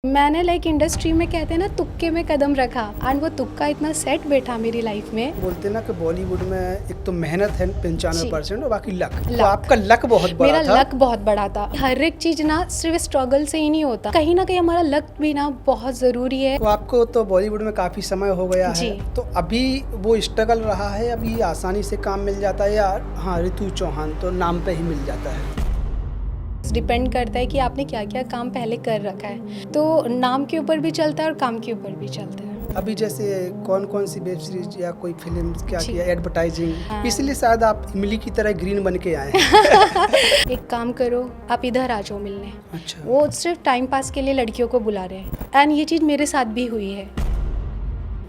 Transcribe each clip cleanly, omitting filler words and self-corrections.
मैंने इंडस्ट्री में कहते हैं ना तुक्के में कदम रखा एंड वो तुक्का इतना सेट बैठा मेरी लाइफ में। बोलते हैं ना कि बॉलीवुड में एक तो मेहनत है 95% और बाकी लक। तो लक। आपका लक बहुत बड़ा मेरा था। लक बहुत बड़ा था। हर एक चीज ना सिर्फ स्ट्रगल से ही नहीं होता, कहीं ना कहीं हमारा लक भी ना बहुत जरूरी है। तो आपको तो बॉलीवुड में काफी समय हो गया जी। है, तो अभी वो स्ट्रगल रहा है, अभी आसानी से काम मिल जाता है या हाँ रितु चौहान तो नाम पे ही मिल जाता है? डिपेंड करता है कि आपने क्या क्या काम पहले कर रखा है, तो नाम के ऊपर भी चलता है और काम के ऊपर भी चलता है। अभी जैसे कौन कौन सी वेब सीरीज या कोई फिल्म क्या जी। किया, एडवर्टाइजिंग, हाँ। इसलिए शायद आप इमली की तरह ग्रीन बन के आए हैं। एक काम करो, आप इधर आ जाओ मिलने। अच्छा। वो सिर्फ टाइम पास के लिए लड़कियों को बुला रहे हैं एंड ये चीज़ मेरे साथ भी हुई है।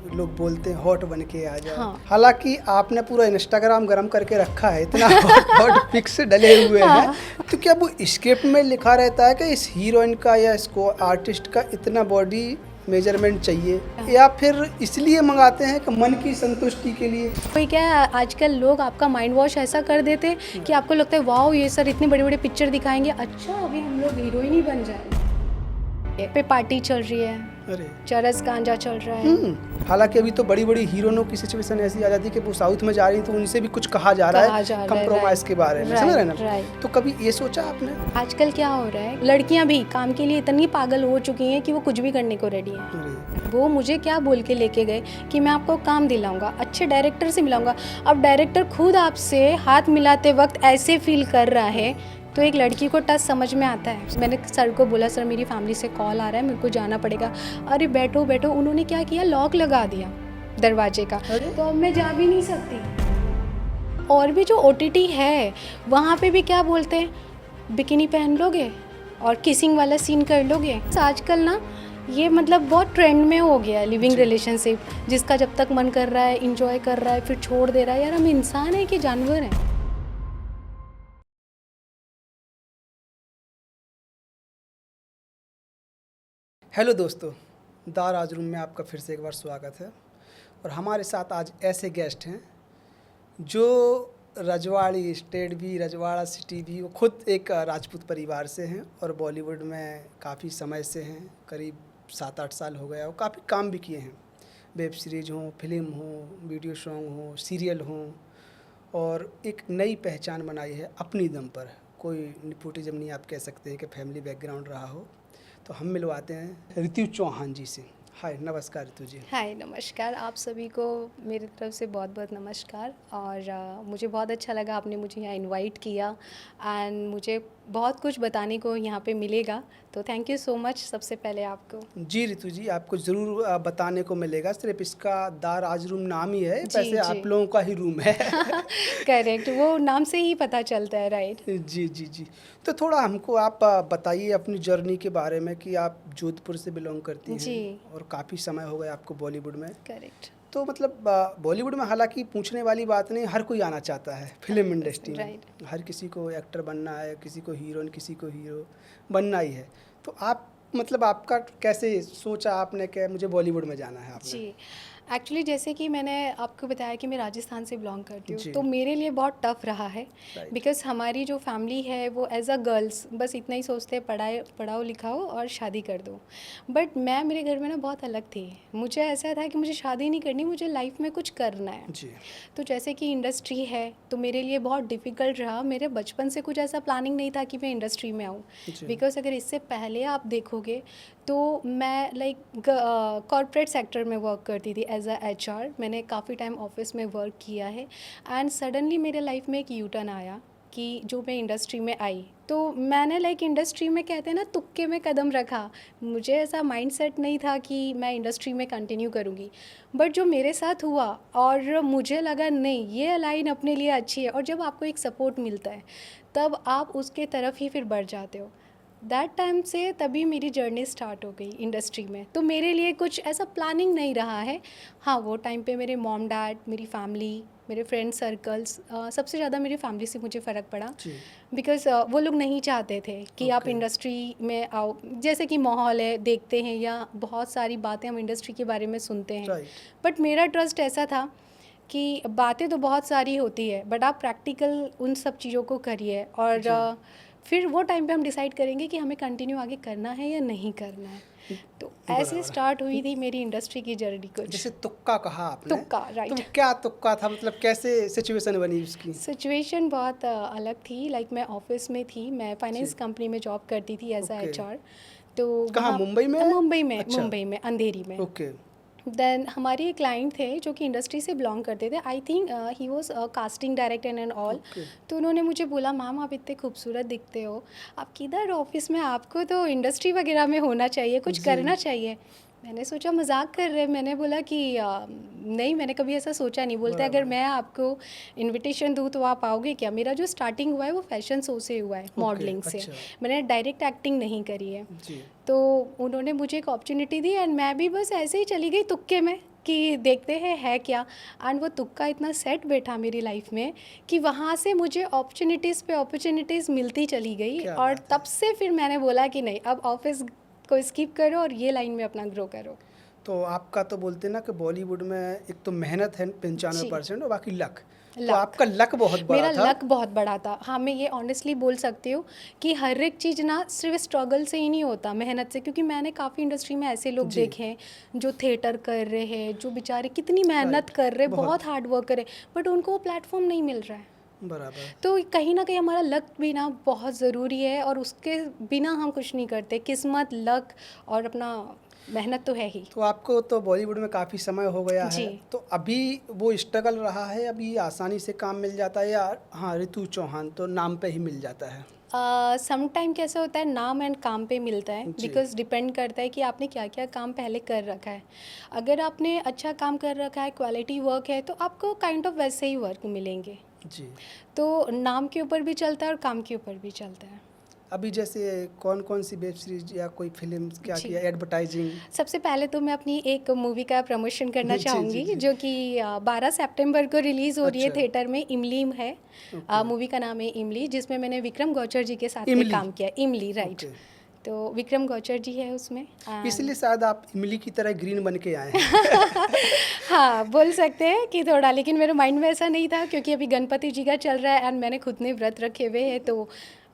लोग बोलते हैं हॉट बन के आ जाओ। हाँ। हालांकि आपने पूरा इंस्टाग्राम गरम करके रखा है, इतना हॉट पिक्स डले हुए हाँ। हैं। तो क्या वो स्क्रिप्ट में लिखा रहता है कि इस हीरोइन का या इसको आर्टिस्ट का इतना बॉडी मेजरमेंट चाहिए, या फिर इसलिए मंगाते हैं कि मन की संतुष्टि के लिए? कोई क्या है, आजकल लोग आपका माइंड वॉश ऐसा कर देते हैं कि आपको लगता है वाओ ये सर इतने बड़े बड़े पिक्चर दिखाएंगे, अच्छा अभी हम लोग हीरोइन ही बन जाए। पे पार्टी चल रही है, अरे चरस गांजा चल रहा है। हालांकि अभी तो बड़ी बड़ी हीरोइनों की सिचुएशन ऐसी आ जाती है कि वो साउथ में जा रही है तो उनसे भी कुछ कहा जा रहा है कंप्रोमाइज के बारे में, समझ रहे हैं ना? तो कभी ये सोचा आपने? आजकल क्या हो रहा है, लड़कियां भी काम के लिए इतनी पागल हो चुकी हैं कि वो कुछ भी करने को रेडी हैं। अरे वो मुझे क्या बोल के लेके गए कि मैं आपको काम दिलाऊंगा, अच्छे डायरेक्टर से मिलाऊंगा। अब डायरेक्टर खुद आपसे हाथ मिलाते वक्त ऐसे फील कर रहा है तो एक लड़की को टच समझ में आता है। मैंने सर को बोला सर मेरी फैमिली से कॉल आ रहा है, मेरे को जाना पड़ेगा। अरे बैठो बैठो, उन्होंने क्या किया, लॉक लगा दिया दरवाजे का, तो अब मैं जा भी नहीं सकती। और भी जो OTT है वहाँ पे भी क्या बोलते हैं, बिकिनी पहन लोगे और किसिंग वाला सीन कर लोगे। आजकल ना ये मतलब बहुत ट्रेंड में हो गया है लिविंग रिलेशनशिप, जिसका जब तक मन कर रहा है इंजॉय कर रहा है फिर छोड़ दे रहा है। यार हम इंसान है कि जानवर हैं? हेलो दोस्तों, द राज रूम में आपका फिर से एक बार स्वागत है। और हमारे साथ आज ऐसे गेस्ट हैं जो रजवाड़ी स्टेट भी, रजवाड़ा सिटी भी, वो खुद एक राजपूत परिवार से हैं और बॉलीवुड में काफ़ी समय से हैं, करीब 7-8 साल हो गया और काफ़ी काम भी किए हैं। वेब सीरीज़ हों, फिल्म हो, वीडियो सॉन्ग हो, सीरियल हों, और एक नई पहचान बनाई है अपनी दम पर। कोई निपोटिज्म नहीं आप कह सकते हैं कि फैमिली बैकग्राउंड रहा हो। तो हम मिलवाते हैं रितु चौहान जी से। हाय, नमस्कार रितु जी। हाय नमस्कार, आप सभी को मेरी तरफ से बहुत बहुत नमस्कार। और मुझे बहुत अच्छा लगा आपने मुझे यहाँ इनवाइट किया एंड मुझे बहुत कुछ बताने को यहाँ पे मिलेगा, तो थैंक यू सो मच सबसे पहले आपको। जी रितु जी, आपको ज़रूर बताने को मिलेगा। सिर्फ इसका द राज रूम नाम ही है, वैसे आप लोगों का ही रूम है। करेक्ट, वो नाम से ही पता चलता है, राइट? जी जी जी। तो थोड़ा हमको आप बताइए अपनी जर्नी के बारे में कि आप जोधपुर से बिलोंग करती जी। हैं और काफ़ी समय हो गया आपको बॉलीवुड में। करेक्ट। तो मतलब बॉलीवुड में हालांकि पूछने वाली बात नहीं, हर कोई आना चाहता है फिल्म इंडस्ट्री में। राइट। हर किसी को एक्टर बनना है, किसी को हीरोइन, किसी को हीरो बनना ही है। तो आप मतलब आपका कैसे सोचा आपने कि मुझे बॉलीवुड में जाना है आपने? जी, एक्चुअली जैसे कि मैंने आपको बताया कि मैं राजस्थान से बिलोंग करती हूँ, जी। तो मेरे लिए बहुत टफ़ रहा है राइट। बिकॉज़ हमारी जो फैमिली है वो एज अ गर्ल्स बस इतना ही सोचते हैं, पढ़ाओ लिखाओ और शादी कर दो। बट मैं मेरे घर में ना बहुत अलग थी। मुझे ऐसा था कि मुझे शादी नहीं करनी, मुझे लाइफ में कुछ करना है। जी। तो जैसे कि इंडस्ट्री है तो मेरे लिए बहुत डिफ़िकल्ट रहा। मेरे बचपन से कुछ ऐसा प्लानिंग नहीं था कि मैं इंडस्ट्री में आऊँ, जी। बिकॉज़ अगर इससे पहले आप देखोगे तो मैं कॉर्पोरेट सेक्टर में वर्क करती थी एज अ HR। मैंने काफ़ी टाइम ऑफिस में वर्क किया है एंड सडनली मेरे लाइफ में एक यू टर्न आया कि जो मैं इंडस्ट्री में आई, तो मैंने इंडस्ट्री में कहते हैं ना तुक्के में कदम रखा। मुझे ऐसा माइंडसेट नहीं था कि मैं इंडस्ट्री में कंटिन्यू करूँगी, बट जो मेरे साथ हुआ और मुझे लगा नहीं ये लाइन अपने लिए अच्छी है, और जब आपको एक सपोर्ट मिलता है तब आप उसके तरफ ही फिर बढ़ जाते हो। दैट टाइम से तभी मेरी जर्नी स्टार्ट हो गई इंडस्ट्री में। तो मेरे लिए कुछ ऐसा प्लानिंग नहीं रहा है। हाँ, वो टाइम पे मेरे मॉम डैड, मेरी फैमिली, मेरे फ्रेंड सर्कल्स, सबसे ज़्यादा मेरी फैमिली से मुझे फ़र्क पड़ा, बिकॉज़ वो लोग नहीं चाहते थे कि आप इंडस्ट्री में आओ। जैसे कि माहौल है, देखते हैं, या बहुत सारी बातें हम इंडस्ट्री के बारे में सुनते हैं, बट मेरा ट्रस्ट ऐसा था कि बातें तो बहुत सारी होती है बट आप प्रैक्टिकल उन सब चीज़ों को करिए, और फिर वो टाइम पे हम डिसाइड करेंगे कि हमें कंटिन्यू आगे करना है या नहीं करना है। तो ऐसे बराबर। स्टार्ट हुई थी मेरी इंडस्ट्री की जर्नी कुछ। जैसे तुक्का कहा आपने, तुक्का, राइट। तो क्या तुक्का था, मतलब कैसे सिचुएशन बनी उसकी? सिचुएशन बहुत अलग थी। लाइक मैं ऑफिस में थी, मैं फाइनेंस जी। कंपनी में जॉब करती थी एज अ ओके। एचआर। तो कहाँ, वहाँ मुंबई में? अच्छा। मुंबई में अंधेरी में। ओके। देन हमारे एक क्लाइंट थे जो कि इंडस्ट्री से बिलोंग करते थे। I think he was casting director and all. Okay. तो उन्होंने मुझे बोला, मैम आप इतने खूबसूरत दिखते हो, आप किधर ऑफिस में, आपको तो इंडस्ट्री वगैरह में होना चाहिए, कुछ जी। करना चाहिए। मैंने सोचा मजाक कर रहे हैं। मैंने बोला कि नहीं, मैंने कभी ऐसा सोचा नहीं। बोलते अगर बराबर। मैं आपको इनविटेशन दूँ तो आप आओगे क्या? मेरा जो स्टार्टिंग हुआ है वो फैशन शो से हुआ है, ओके। मॉडलिंग से। अच्छा। मैंने डायरेक्ट एक्टिंग नहीं करी है। जी। तो उन्होंने मुझे एक अपॉर्चुनिटी दी एंड मैं भी बस ऐसे ही चली गई तुक्के में कि देखते हैं है क्या। एंड वो तुक्का इतना सेट बैठा मेरी लाइफ में कि वहाँ से मुझे अपॉर्चुनिटीज़ पे अपॉर्चुनिटीज़ मिलती चली गई। क्या और बात है। तब से फिर मैंने बोला कि नहीं, अब ऑफिस को स्किप करो और ये लाइन में अपना ग्रो करो। तो आपका तो बोलते हैं ना कि बॉलीवुड में एक तो मेहनत है 95% जी, और बाकी लक। तो लक। आपका लक बहुत बड़ा मेरा था। लक बहुत बड़ा था। हाँ, मैं ये ऑनेस्टली बोल सकती हूँ कि हर एक चीज़ ना सिर्फ स्ट्रगल से ही नहीं होता, मेहनत से। क्योंकि मैंने काफ़ी इंडस्ट्री में ऐसे लोग जी। देखे हैं जो थिएटर कर रहे हैं, जो बेचारे कितनी मेहनत राइट। कर रहे हैं, बहुत। बहुत हार्ड वर्क कर रहे हैं, बट उनको वो प्लेटफॉर्म नहीं मिल रहा है। बराबर। तो कहीं ना कहीं हमारा लक भी ना बहुत ज़रूरी है, और उसके बिना हम कुछ नहीं करते। किस्मत, लक और अपना मेहनत तो है ही। तो आपको तो बॉलीवुड में काफ़ी समय हो गया है, जी। तो अभी वो स्ट्रगल रहा है, अभी आसानी से काम मिल जाता है, या हाँ रितु चौहान तो नाम पे ही मिल जाता है? सम टाइम कैसा होता है, नाम एंड काम पे मिलता है। जी। बिकॉज डिपेंड करता है कि आपने क्या क्या काम पहले कर रखा है। अगर आपने अच्छा काम कर रखा है, क्वालिटी वर्क है, तो आपको काइंड ऑफ वैसे ही वर्क मिलेंगे। जी। तो नाम के ऊपर भी चलता है और काम के ऊपर भी चलता है। अभी जैसे कौन कौन सी वेब सीरीज या कोई फिल्म क्या जी। किया, एडवर्टाइजिंग? सबसे पहले तो मैं अपनी एक मूवी का प्रमोशन करना जी, जी, चाहूँगी, जी। जो कि 12 सितंबर को रिलीज़ हो रही है अच्छा। थिएटर में। इमली है। ओके। मूवी का नाम है इमली, जिसमें मैंने विक्रम गौचर जी के साथ में इमली। काम किया। इमली, राइट। ओके। तो विक्रम गौचर जी है उसमें। इसलिए शायद आप इमली की तरह ग्रीन बन के आए हैं। हाँ, बोल सकते हैं कि थोड़ा, लेकिन मेरे माइंड में ऐसा नहीं था क्योंकि अभी गणपति जी का चल रहा है एंड मैंने खुद ने व्रत रखे हुए हैं। तो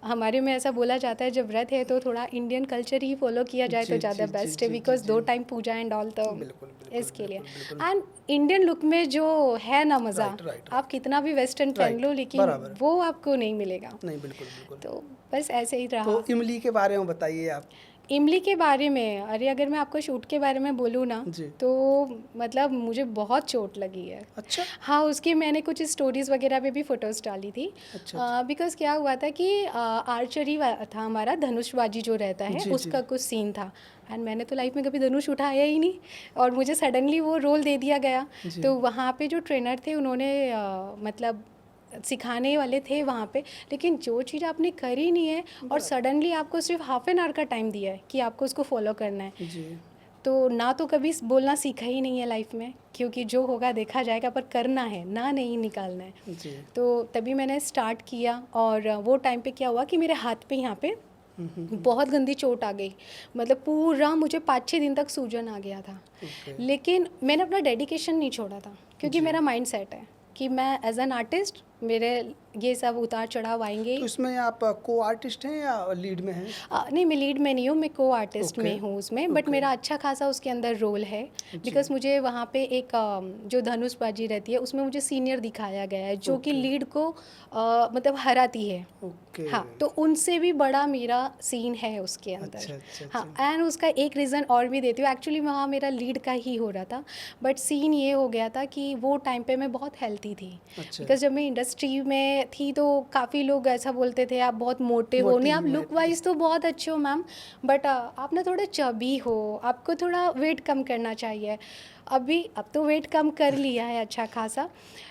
हमारे में ऐसा बोला जाता है जब व्रत है तो थोड़ा इंडियन कल्चर ही फॉलो किया जाए तो जी, ज़्यादा जी, बेस्ट जी, है। जी, बिकॉज जी, 2 जी। टाइम पूजा एंड ऑल, तो बिल्कुल, बिल्कुल, इसके लिए। बिल्कुल, बिल्कुल। एंड इंडियन लुक में जो है ना मज़ा, राइट, राइट, आप कितना भी वेस्टर्न पहन राइट। लो लेकिन बराबर। वो आपको नहीं मिलेगा। नहीं, बिल्कुल, बिल्कुल। तो बस ऐसे ही तो रहा। इमली के बारे में बताइए आप। इमली के बारे में, अरे अगर मैं आपको शूट के बारे में बोलूँ ना, जी। तो मतलब मुझे बहुत चोट लगी है। अच्छा। हाँ, उसकी मैंने कुछ स्टोरीज़ वगैरह पे भी फ़ोटोज़ डाली थी। अच्छा। बिकॉज़ क्या हुआ था कि आर्चरी था हमारा, धनुषबाजी जो रहता है जी, जी। उसका कुछ सीन था। एंड मैंने तो लाइफ में कभी धनुष उठाया ही नहीं, और मुझे सडनली वो रोल दे दिया गया। जी। तो वहाँ पे जो ट्रेनर थे उन्होंने मतलब सिखाने वाले थे वहाँ पे, लेकिन जो चीज़ आपने करी नहीं है और सडनली आपको सिर्फ हाफ एन आवर का टाइम दिया है कि आपको उसको फॉलो करना है। जी। तो ना तो कभी बोलना सीखा ही नहीं है लाइफ में, क्योंकि जो होगा देखा जाएगा, पर करना है ना, नहीं निकालना है। जी। तो तभी मैंने स्टार्ट किया। और वो टाइम पे क्या हुआ कि मेरे हाथ पे यहाँ पे बहुत गंदी चोट आ गई। मतलब पूरा मुझे 5-6 दिन तक सूजन आ गया था। ओके। लेकिन मैंने अपना डेडिकेशन नहीं छोड़ा था, क्योंकि जी। मेरा माइंड सेट है कि मैं एज एन आर्टिस्ट, मेरे ये सब उतार चढ़ाव आएंगे। तो इसमें आप को आर्टिस्ट हैं या लीड में हैं? नहीं, मैं लीड में नहीं हूँ, मैं को आर्टिस्ट ओके। में हूँ उसमें। But okay. मेरा अच्छा खासा उसके अंदर रोल है। जी। बिकॉज मुझे वहाँ पे एक जो धनुषबाजी रहती है उसमें मुझे सीनियर दिखाया गया है, जो कि ओके। लीड को मतलब हराती है। ओके। हाँ, तो उनसे भी बड़ा मेरा सीन है उसके अंदर। अच्छा, अच्छा, हाँ, अच्छा। एंड उसका एक रीज़न और भी देती हूँ। एक्चुअली वहाँ मेरा लीड का ही हो रहा था, बट सीन ये हो गया था कि वो टाइम पे मैं बहुत हेल्थी थी। अच्छा। बिकॉज जब मैं इंडस्ट्री में थी तो काफ़ी लोग ऐसा बोलते थे, आप बहुत मोटे हो, मोटी नहीं आप हुई लुक हैं। वाइज तो बहुत अच्छे हो मैम, बट आप ना थोड़ा चबी हो, आपको थोड़ा वेट कम करना चाहिए। अब तो वेट कम कर लिया है अच्छा खासा,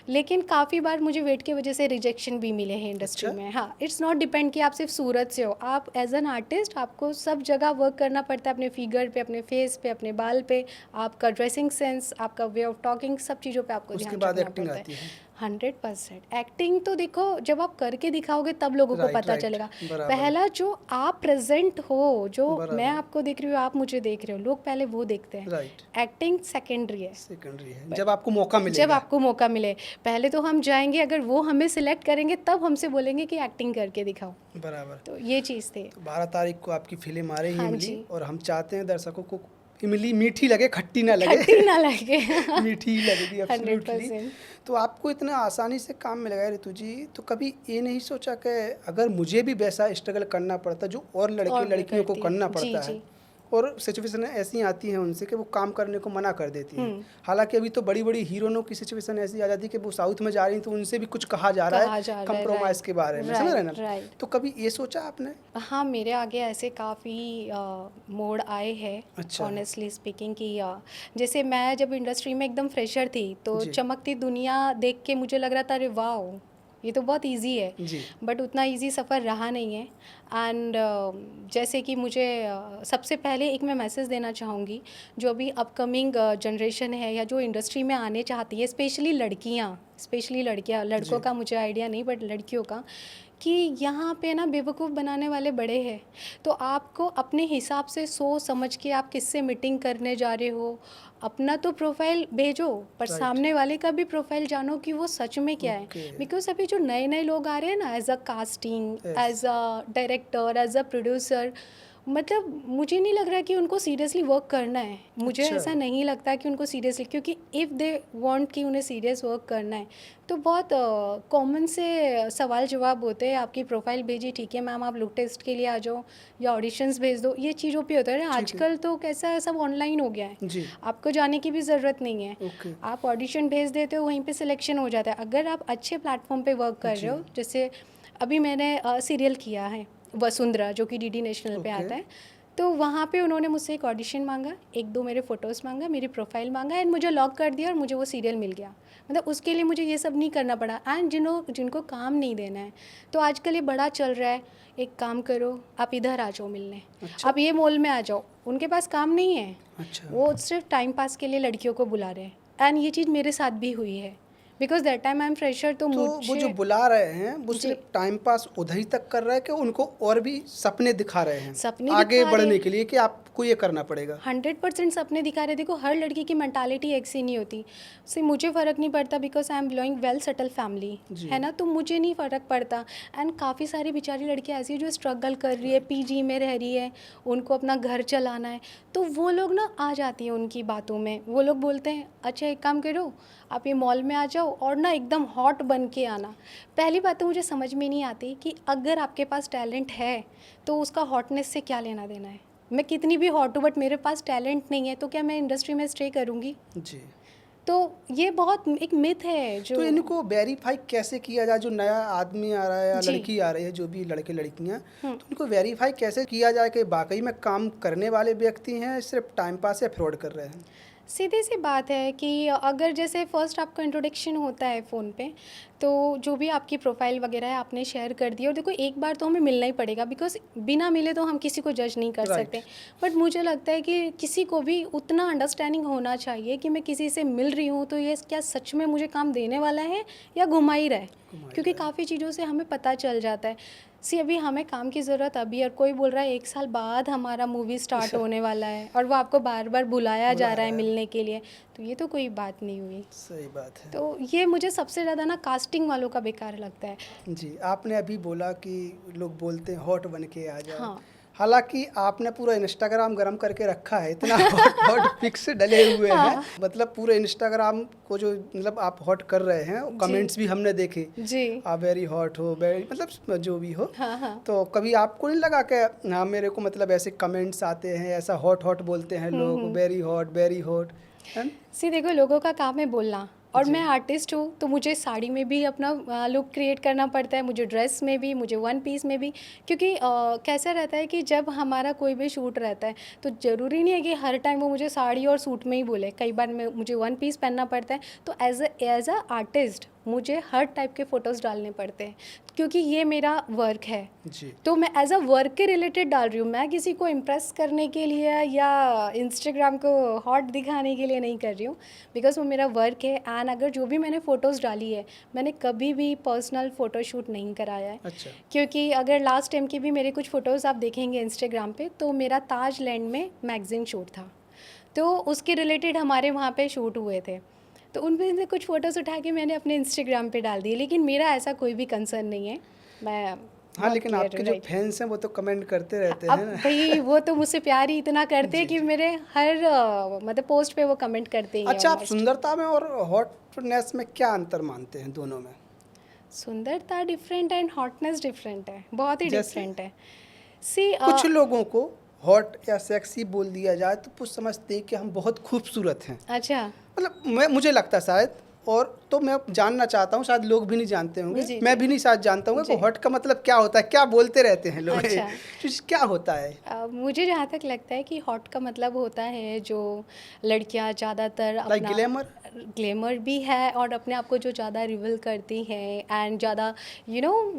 लेकिन काफ़ी बार मुझे वेट की वजह से रिजेक्शन भी मिले हैं इंडस्ट्री अच्छा। में। हाँ, इट्स नॉट डिपेंड कि आप सिर्फ सूरत से हो, आप एज एन आर्टिस्ट आपको सब जगह वर्क करना पड़ता है, अपने फिगर पे, अपने फेस पे, अपने बाल पे, आपका ड्रेसिंग सेंस, आपका वे ऑफ टॉकिंग, सब चीज़ों पे आपको उसके ध्यान बाद रखना एक्टिंग पड़ता आती है। है। 100% एक्टिंग तो देखो, जब आप करके दिखाओगे तब लोगों को राइट पता राइट, चलेगा। बराबर पहला जो आप प्रेजेंट हो, जो मैं बराबर, आपको देख रही हूँ, आप मुझे देख रहे हो, लोग पहले वो देखते हैं। राइट, एक्टिंग सेकेंडरी है। सेकेंडरी है पर जब आपको मौका जब मिलेगा। आपको मौका मिले, पहले तो हम जाएंगे, अगर वो हमें सिलेक्ट करेंगे तब हमसे बोलेंगे कि एक्टिंग करके दिखाओ। बराबर। तो ये चीज़ थी। तो 12 तारीख को आपकी फिल्म आ रही है हाँ इमली, जी। और हम चाहते हैं दर्शकों को इमली मीठी लगे, खट्टी ना लगे। खट्टी ना लगे। मीठी ही लगेगी हंड्रेड एब्सोल्युटली। परसेंट तो आपको इतना आसानी से काम मिल गया ऋतु जी, तो कभी ये नहीं सोचा कि अगर मुझे भी वैसा स्ट्रगल करना पड़ता जो और लड़के और भी लड़कियों को करती करना है। जी पड़ता है, जी। और सिचुएशन ऐसी आती हैं उनसे कि वो काम करने को मना कर देती हैं। हम्म। हालांकि अभी तो बड़ी बड़ी हीरोइनों की सिचुएशन ऐसी आ जाती है कि वो साउथ में जा रही हैं तो उनसे भी कुछ कहा जा रहा कहा है जा रहा है। कंप्रोमाइज़ के बारे में, समझ रहे हैं राइट ना। राइट। तो कभी ये सोचा आपने? हाँ, मेरे आगे ऐसे काफ़ी मोड़ आए हैं, अच्छा। ऑनेस्टली स्पीकिंग, कि जैसे मैं जब इंडस्ट्री में एकदम फ्रेशर थी, तो जी चमकती दुनिया देख के मुझे लग रहा था अरे वाह, ये तो बहुत इजी है। जी बट उतना इजी सफ़र रहा नहीं है। एंड जैसे कि मुझे सबसे पहले एक मैं मैसेज देना चाहूँगी, जो अभी अपकमिंग जनरेशन है या जो इंडस्ट्री में आने चाहती है, स्पेशली लड़कियाँ, लड़कों जी का मुझे आइडिया नहीं, बट लड़कियों का, कि यहाँ पे ना बेवकूफ़ बनाने वाले बड़े हैं। तो आपको अपने हिसाब से सोच समझ के आप किससे मीटिंग करने जा रहे हो, अपना तो प्रोफाइल भेजो, पर राइट। सामने वाले का भी प्रोफाइल जानो कि वो सच में क्या है। ओके। बिकॉज अभी जो नए नए लोग आ रहे हैं ना, as a casting, yes. As a director, as a producer, मतलब मुझे नहीं लग रहा कि उनको सीरियसली वर्क करना है। मुझे अच्छा। ऐसा नहीं लगता कि उनको सीरियसली, क्योंकि इफ़ दे वांट कि उन्हें सीरियस वर्क करना है, तो बहुत कॉमन से सवाल जवाब होते हैं। आपकी प्रोफाइल भेजी, ठीक है मैम आप लुक टेस्ट के लिए आ जाओ, या ऑडिशंस भेज दो, ये चीज़ों पे होता है ना। ठीक है। आजकल तो कैसा सब ऑनलाइन हो गया है, जी। आपको जाने की भी ज़रूरत नहीं है। ओके। आप ऑडिशन भेज देते हो, वहीं पे सिलेक्शन हो जाता है। अगर आप अच्छे प्लेटफॉर्म पे वर्क कर जी। रहे हो, जैसे अभी मैंने सीरियल किया है वसुंधरा, जो कि डीडी नेशनल पे ओके। आता है, तो वहाँ पे उन्होंने मुझसे एक ऑडिशन मांगा, एक दो मेरे फ़ोटोज़ मांगा, मेरी प्रोफाइल मांगा, एंड मुझे लॉक कर दिया और मुझे वो सीरियल मिल गया। मतलब उसके लिए मुझे ये सब नहीं करना पड़ा। एंड जिनको काम नहीं देना है, तो आजकल ये बड़ा चल रहा है, एक काम करो आप इधर आ जाओ मिलने, अच्छा। आप ये मॉल में आ जाओ, उनके पास काम नहीं है, अच्छा। वो सिर्फ टाइम पास के लिए लड़कियों को बुला रहे हैं। एंड ये चीज़ मेरे साथ भी हुई है, because that time I am fresher, तो तो वो जो मुझे बुला रहे हैं वो जी सिर्फ टाइम पास उधर ही तक कर रहा है कि उनको और भी सपने दिखा रहे हैं सपने आगे दिखा रहे बढ़ने हैं। के लिए कि आपको ये करना पड़ेगा? 100% सपने दिखा रहे। देखो, हर लड़की की मेंटालिटी एक सी नहीं होती। से मुझे फ़र्क नहीं पड़ता, because I am belong well settle family, जी। है ना, तो मुझे नहीं फ़र्क पड़ता। एंड काफ़ी सारी बेचारी लड़कियाँ ऐसी हैं जो स्ट्रगल कर रही है, पीजी में रह रही है, उनको अपना घर चलाना है, तो वो लोग ना आ जाती हैं उनकी बातों में। वो लोग बोलते हैं अच्छा एक काम करो, आप ये मॉल में आ जाओ और ना एकदम हॉट बन के आना। पहली बात तो मुझे समझ में नहीं आती कि अगर आपके पास टैलेंट है तो उसका हॉटनेस से क्या लेना देना है। मैं कितनी भी हॉट हूँ, बट मेरे पास टैलेंट नहीं है, तो क्या मैं इंडस्ट्री में स्टे करूँगी? जी। तो ये बहुत एक मिथ है जो तो इनको वेरीफाई कैसे किया जाए, जो नया आदमी आ रहा है या जी। लड़की आ रही है, जो भी लड़के लड़कियां, हम्म। तो इनको वेरीफाई कैसे किया जाए कि वाकई में काम करने वाले व्यक्ति हैं, सिर्फ टाइम पास या फ्रॉड कर रहे हैं? सीधी सी बात है कि अगर जैसे फर्स्ट आपका इंट्रोडक्शन होता है फ़ोन पे, तो जो भी आपकी प्रोफाइल वगैरह है आपने शेयर कर दिया, और देखो एक बार तो हमें मिलना ही पड़ेगा, बिकॉज बिना मिले तो हम किसी को जज नहीं कर राइट। सकते। बट मुझे लगता है कि किसी को भी उतना अंडरस्टैंडिंग होना चाहिए कि मैं किसी से मिल रही हूँ तो ये क्या सच में मुझे काम देने वाला है या घुमा ही रहा है। क्योंकि काफ़ी चीज़ों से हमें पता चल जाता है। सी अभी हमें काम की ज़रूरत अभी, और कोई बोल रहा है 1 साल बाद हमारा मूवी स्टार्ट होने वाला है, और वो आपको बार बार बुलाया जा रहा है मिलने के लिए, तो ये तो कोई बात नहीं हुई। सही बात है। तो ये मुझे सबसे ज़्यादा ना कास्टिंग वालों का बेकार लगता है। जी, आपने अभी बोला कि लोग बोलते हैं हॉट बन के आ जाओ। हाँ। हालांकि आपने पूरा इंस्टाग्राम गरम करके रखा है, इतना हॉट हॉट पिक्स डले हुए हैं, हाँ। मतलब पूरे इंस्टाग्राम को जो मतलब आप हॉट कर रहे हैं, कमेंट्स भी हमने देखे, जी। आप वेरी हॉट हो, वेरी मतलब जो भी हो। हाँ हाँ। तो कभी आपको नहीं लगा कि हाँ मेरे को मतलब ऐसे कमेंट्स आते हैं, ऐसा हॉट हॉट बोलते हैं लोग, वेरी हॉट, है ना? सी देखो, लोगों का काम है बोलना, और जी। मैं आर्टिस्ट हूँ, तो मुझे साड़ी में भी अपना लुक क्रिएट करना पड़ता है, मुझे ड्रेस में भी, मुझे वन पीस में भी, क्योंकि कैसा रहता है कि जब हमारा कोई भी शूट रहता है तो ज़रूरी नहीं है कि हर टाइम वो मुझे साड़ी और सूट में ही बोले, कई बार मुझे वन पीस पहनना पड़ता है। तो एज अ आर्टिस्ट मुझे हर टाइप के फ़ोटोज़ डालने पड़ते हैं। क्योंकि ये मेरा वर्क है, जी। तो मैं एज अ वर्क के रिलेटेड डाल रही हूँ। मैं किसी को इम्प्रेस करने के लिए या इंस्टाग्राम को हॉट दिखाने के लिए नहीं कर रही हूँ, बिकॉज वो मेरा वर्क है। एंड अगर जो भी मैंने फ़ोटोज़ डाली है, मैंने कभी भी पर्सनल फ़ोटोशूट नहीं कराया है। अच्छा। क्योंकि अगर लास्ट टाइम की भी मेरे कुछ फ़ोटोज़ आप देखेंगे इंस्टाग्राम पे, तो मेरा ताज लैंड में मैगज़ीन शूट था, तो उसके रिलेटेड हमारे वहाँ पे शूट हुए थे, तो उनमें से कुछ फ़ोटोज़ उठा के मैंने अपने इंस्टाग्राम पे डाल दिए। लेकिन मेरा ऐसा कोई भी कंसर्न नहीं है, मैं हाँ, बहुत लेकिन क्लियर आपके हूँ, जो राइट। फैंस हैं वो तो कमेंट करते रहते अब हैं ना। भाई वो तो मुझसे प्यार ही इतना करते हैं जी, कि जी। मेरे हर मतलब पोस्ट पे वो कमेंट करते ही हैं अच्छा, आप ऑलमोस्ट। सुंदरता में और हॉटनेस में क्या अंतर मानते हैं दोनों में? सुंदरता डिफरेंट है एंड हॉटनेस डिफरेंट है, बहुत ही जैसे डिफरेंट है। सी कुछ लोगों को हॉट या सेक्सी बोल दिया जाए तो वो समझते हैं कि हम बहुत खूबसूरत हैं। अच्छा। मतलब मुझे लगता है शायद, और तो मैं जानना चाहता हूँ, शायद लोग भी नहीं जानते होंगे, जी मैं जी भी नहीं शायद जानता हूँ कि जी। हॉट का मतलब क्या होता है, क्या बोलते रहते हैं लोग। अच्छा। क्या होता है? मुझे जहाँ तक लगता है कि हॉट का मतलब होता है जो लड़कियाँ ज़्यादातर लाइक अपना ग्लैमर? ग्लैमर भी है और अपने आप को जो ज़्यादा रिवील करती हैं एंड ज़्यादा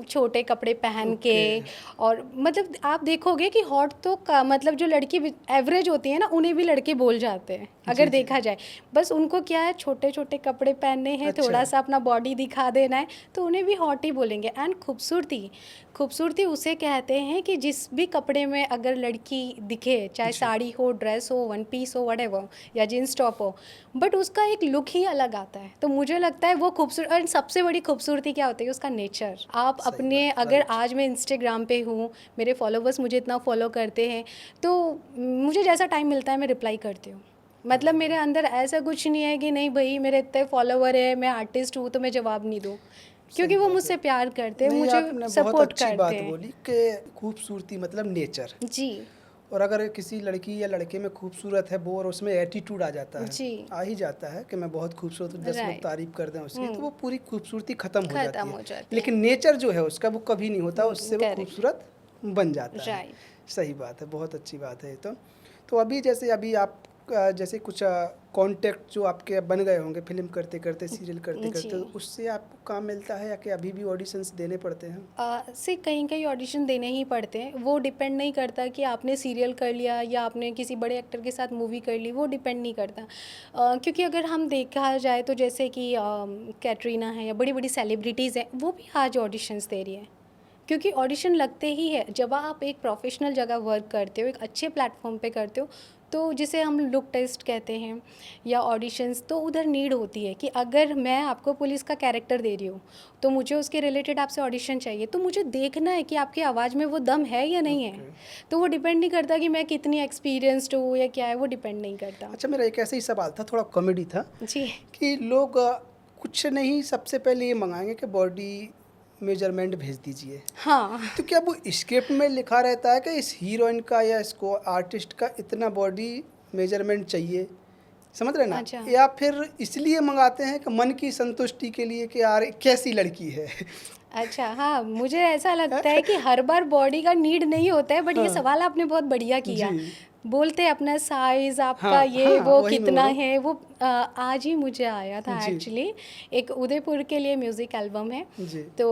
छोटे कपड़े पहन के। ओके। और मतलब आप देखोगे कि हॉट तो मतलब जो लड़की एवरेज होती है ना, उन्हें भी लड़के बोल जाते हैं जी, अगर जी। देखा जाए। बस उनको क्या है, छोटे छोटे कपड़े पहनने हैं, अच्छा। थोड़ा सा अपना बॉडी दिखा देना है, तो उन्हें भी हॉट ही बोलेंगे। एंड खूबसूरती, खूबसूरती उसे कहते हैं कि जिस भी कपड़े में अगर लड़की दिखे, चाहे जी। साड़ी हो, ड्रेस हो, वन पीस हो, व्हाटएवर, या जींस टॉप हो, बट उसका एक लुक ही अलग आता है। तो मुझे लगता है वो खूबसूरत। और सबसे बड़ी खूबसूरती क्या होती है, उसका नेचर। आप सही अपने, बात, अगर राइट। आज मैं इंस्टाग्राम पे हूँ, मेरे फॉलोवर्स मुझे इतना फॉलो करते हैं, तो मुझे जैसा टाइम मिलता है मैं रिप्लाई करती हूँ। मतलब मेरे अंदर ऐसा कुछ नहीं है कि नहीं भाई मेरे इतने फॉलोवर है, मैं आर्टिस्ट हूँ तो मैं जवाब नहीं दूँ, क्योंकि सही वो बात है। मुझसे प्यार करते हैं, नहीं, मुझे आपने बहुत सपोर्ट अच्छी करते बात हैं। बोली कि खूबसूरती मतलब नेचर। जी और अगर किसी लड़की या लड़के में खूबसूरत है वो, और उसमें एटीट्यूड आ जाता है, जी। आ ही जाता है कि मैं बहुत खूबसूरत हूँ, 10 लोग राइट। तारीफ कर दें उसकी, तो वो पूरी खूबसूरती ख़त्म हो जाती ख़त्म है। हो जाती है। लेकिन नेचर जो है उसका वो कभी नहीं होता, उससे वो करेक्ट। खूबसूरत बन जाता है। राइट। सही बात है, बहुत अच्छी बात है ये तो अभी जैसे अभी आप जैसे कुछ कॉन्टेक्ट जो आपके बन गए होंगे फिल्म करते करते, सीरियल करते जी। करते, तो उससे आपको काम मिलता है या कि अभी भी ऑडिशंस देने पड़ते हैं? से कहीं कहीं ऑडिशन देने ही पड़ते हैं। वो डिपेंड नहीं करता कि आपने सीरियल कर लिया या आपने किसी बड़े एक्टर के साथ मूवी कर ली, वो डिपेंड नहीं करता। क्योंकि अगर हम देखा जाए तो जैसे कि कैटरीना है या बड़ी बड़ी सेलिब्रिटीज़ हैं, वो भी आज ऑडिशंस दे रही है, क्योंकि ऑडिशन लगते ही है। जब आप एक प्रोफेशनल जगह वर्क करते हो, एक अच्छे प्लेटफॉर्म पे करते हो, तो जिसे हम लुक टेस्ट कहते हैं या ऑडिशंस, तो उधर नीड होती है कि अगर मैं आपको पुलिस का कैरेक्टर दे रही हूँ तो मुझे उसके रिलेटेड आपसे ऑडिशन चाहिए, तो मुझे देखना है कि आपकी आवाज़ में वो दम है या नहीं है। ओके। तो वो डिपेंड नहीं करता कि मैं कितनी एक्सपीरियंस्ड हूँ या क्या है, वो डिपेंड नहीं करता। अच्छा, मेरा एक ऐसा ही सवाल था, थोड़ा कॉमेडी था, जी कि लोग कुछ नहीं सबसे पहले ये मंगाएंगे कि बॉडी मेजरमेंट भेज दीजिए। हाँ। तो क्या वो स्क्रिप्ट में लिखा रहता है कि इस हीरोइन का या इसको आर्टिस्ट का इतना बॉडी मेजरमेंट चाहिए, समझ रहे ना? अच्छा। या फिर इसलिए मंगाते हैं कि मन की संतुष्टि के लिए कि यार कैसी लड़की है? अच्छा, हाँ, मुझे ऐसा लगता है कि हर बार बॉडी का नीड नहीं होता है, बट ये हाँ। सवाल आपने बहुत बढ़िया जी। किया। बोलते हैं अपना साइज़, आपका हाँ, ये हाँ, वो वही मैं बोल कितना रहा हूँ। है, वो आज ही मुझे आया था जी। एक्चुअली। एक उदयपुर के लिए म्यूज़िक एल्बम है, जी। तो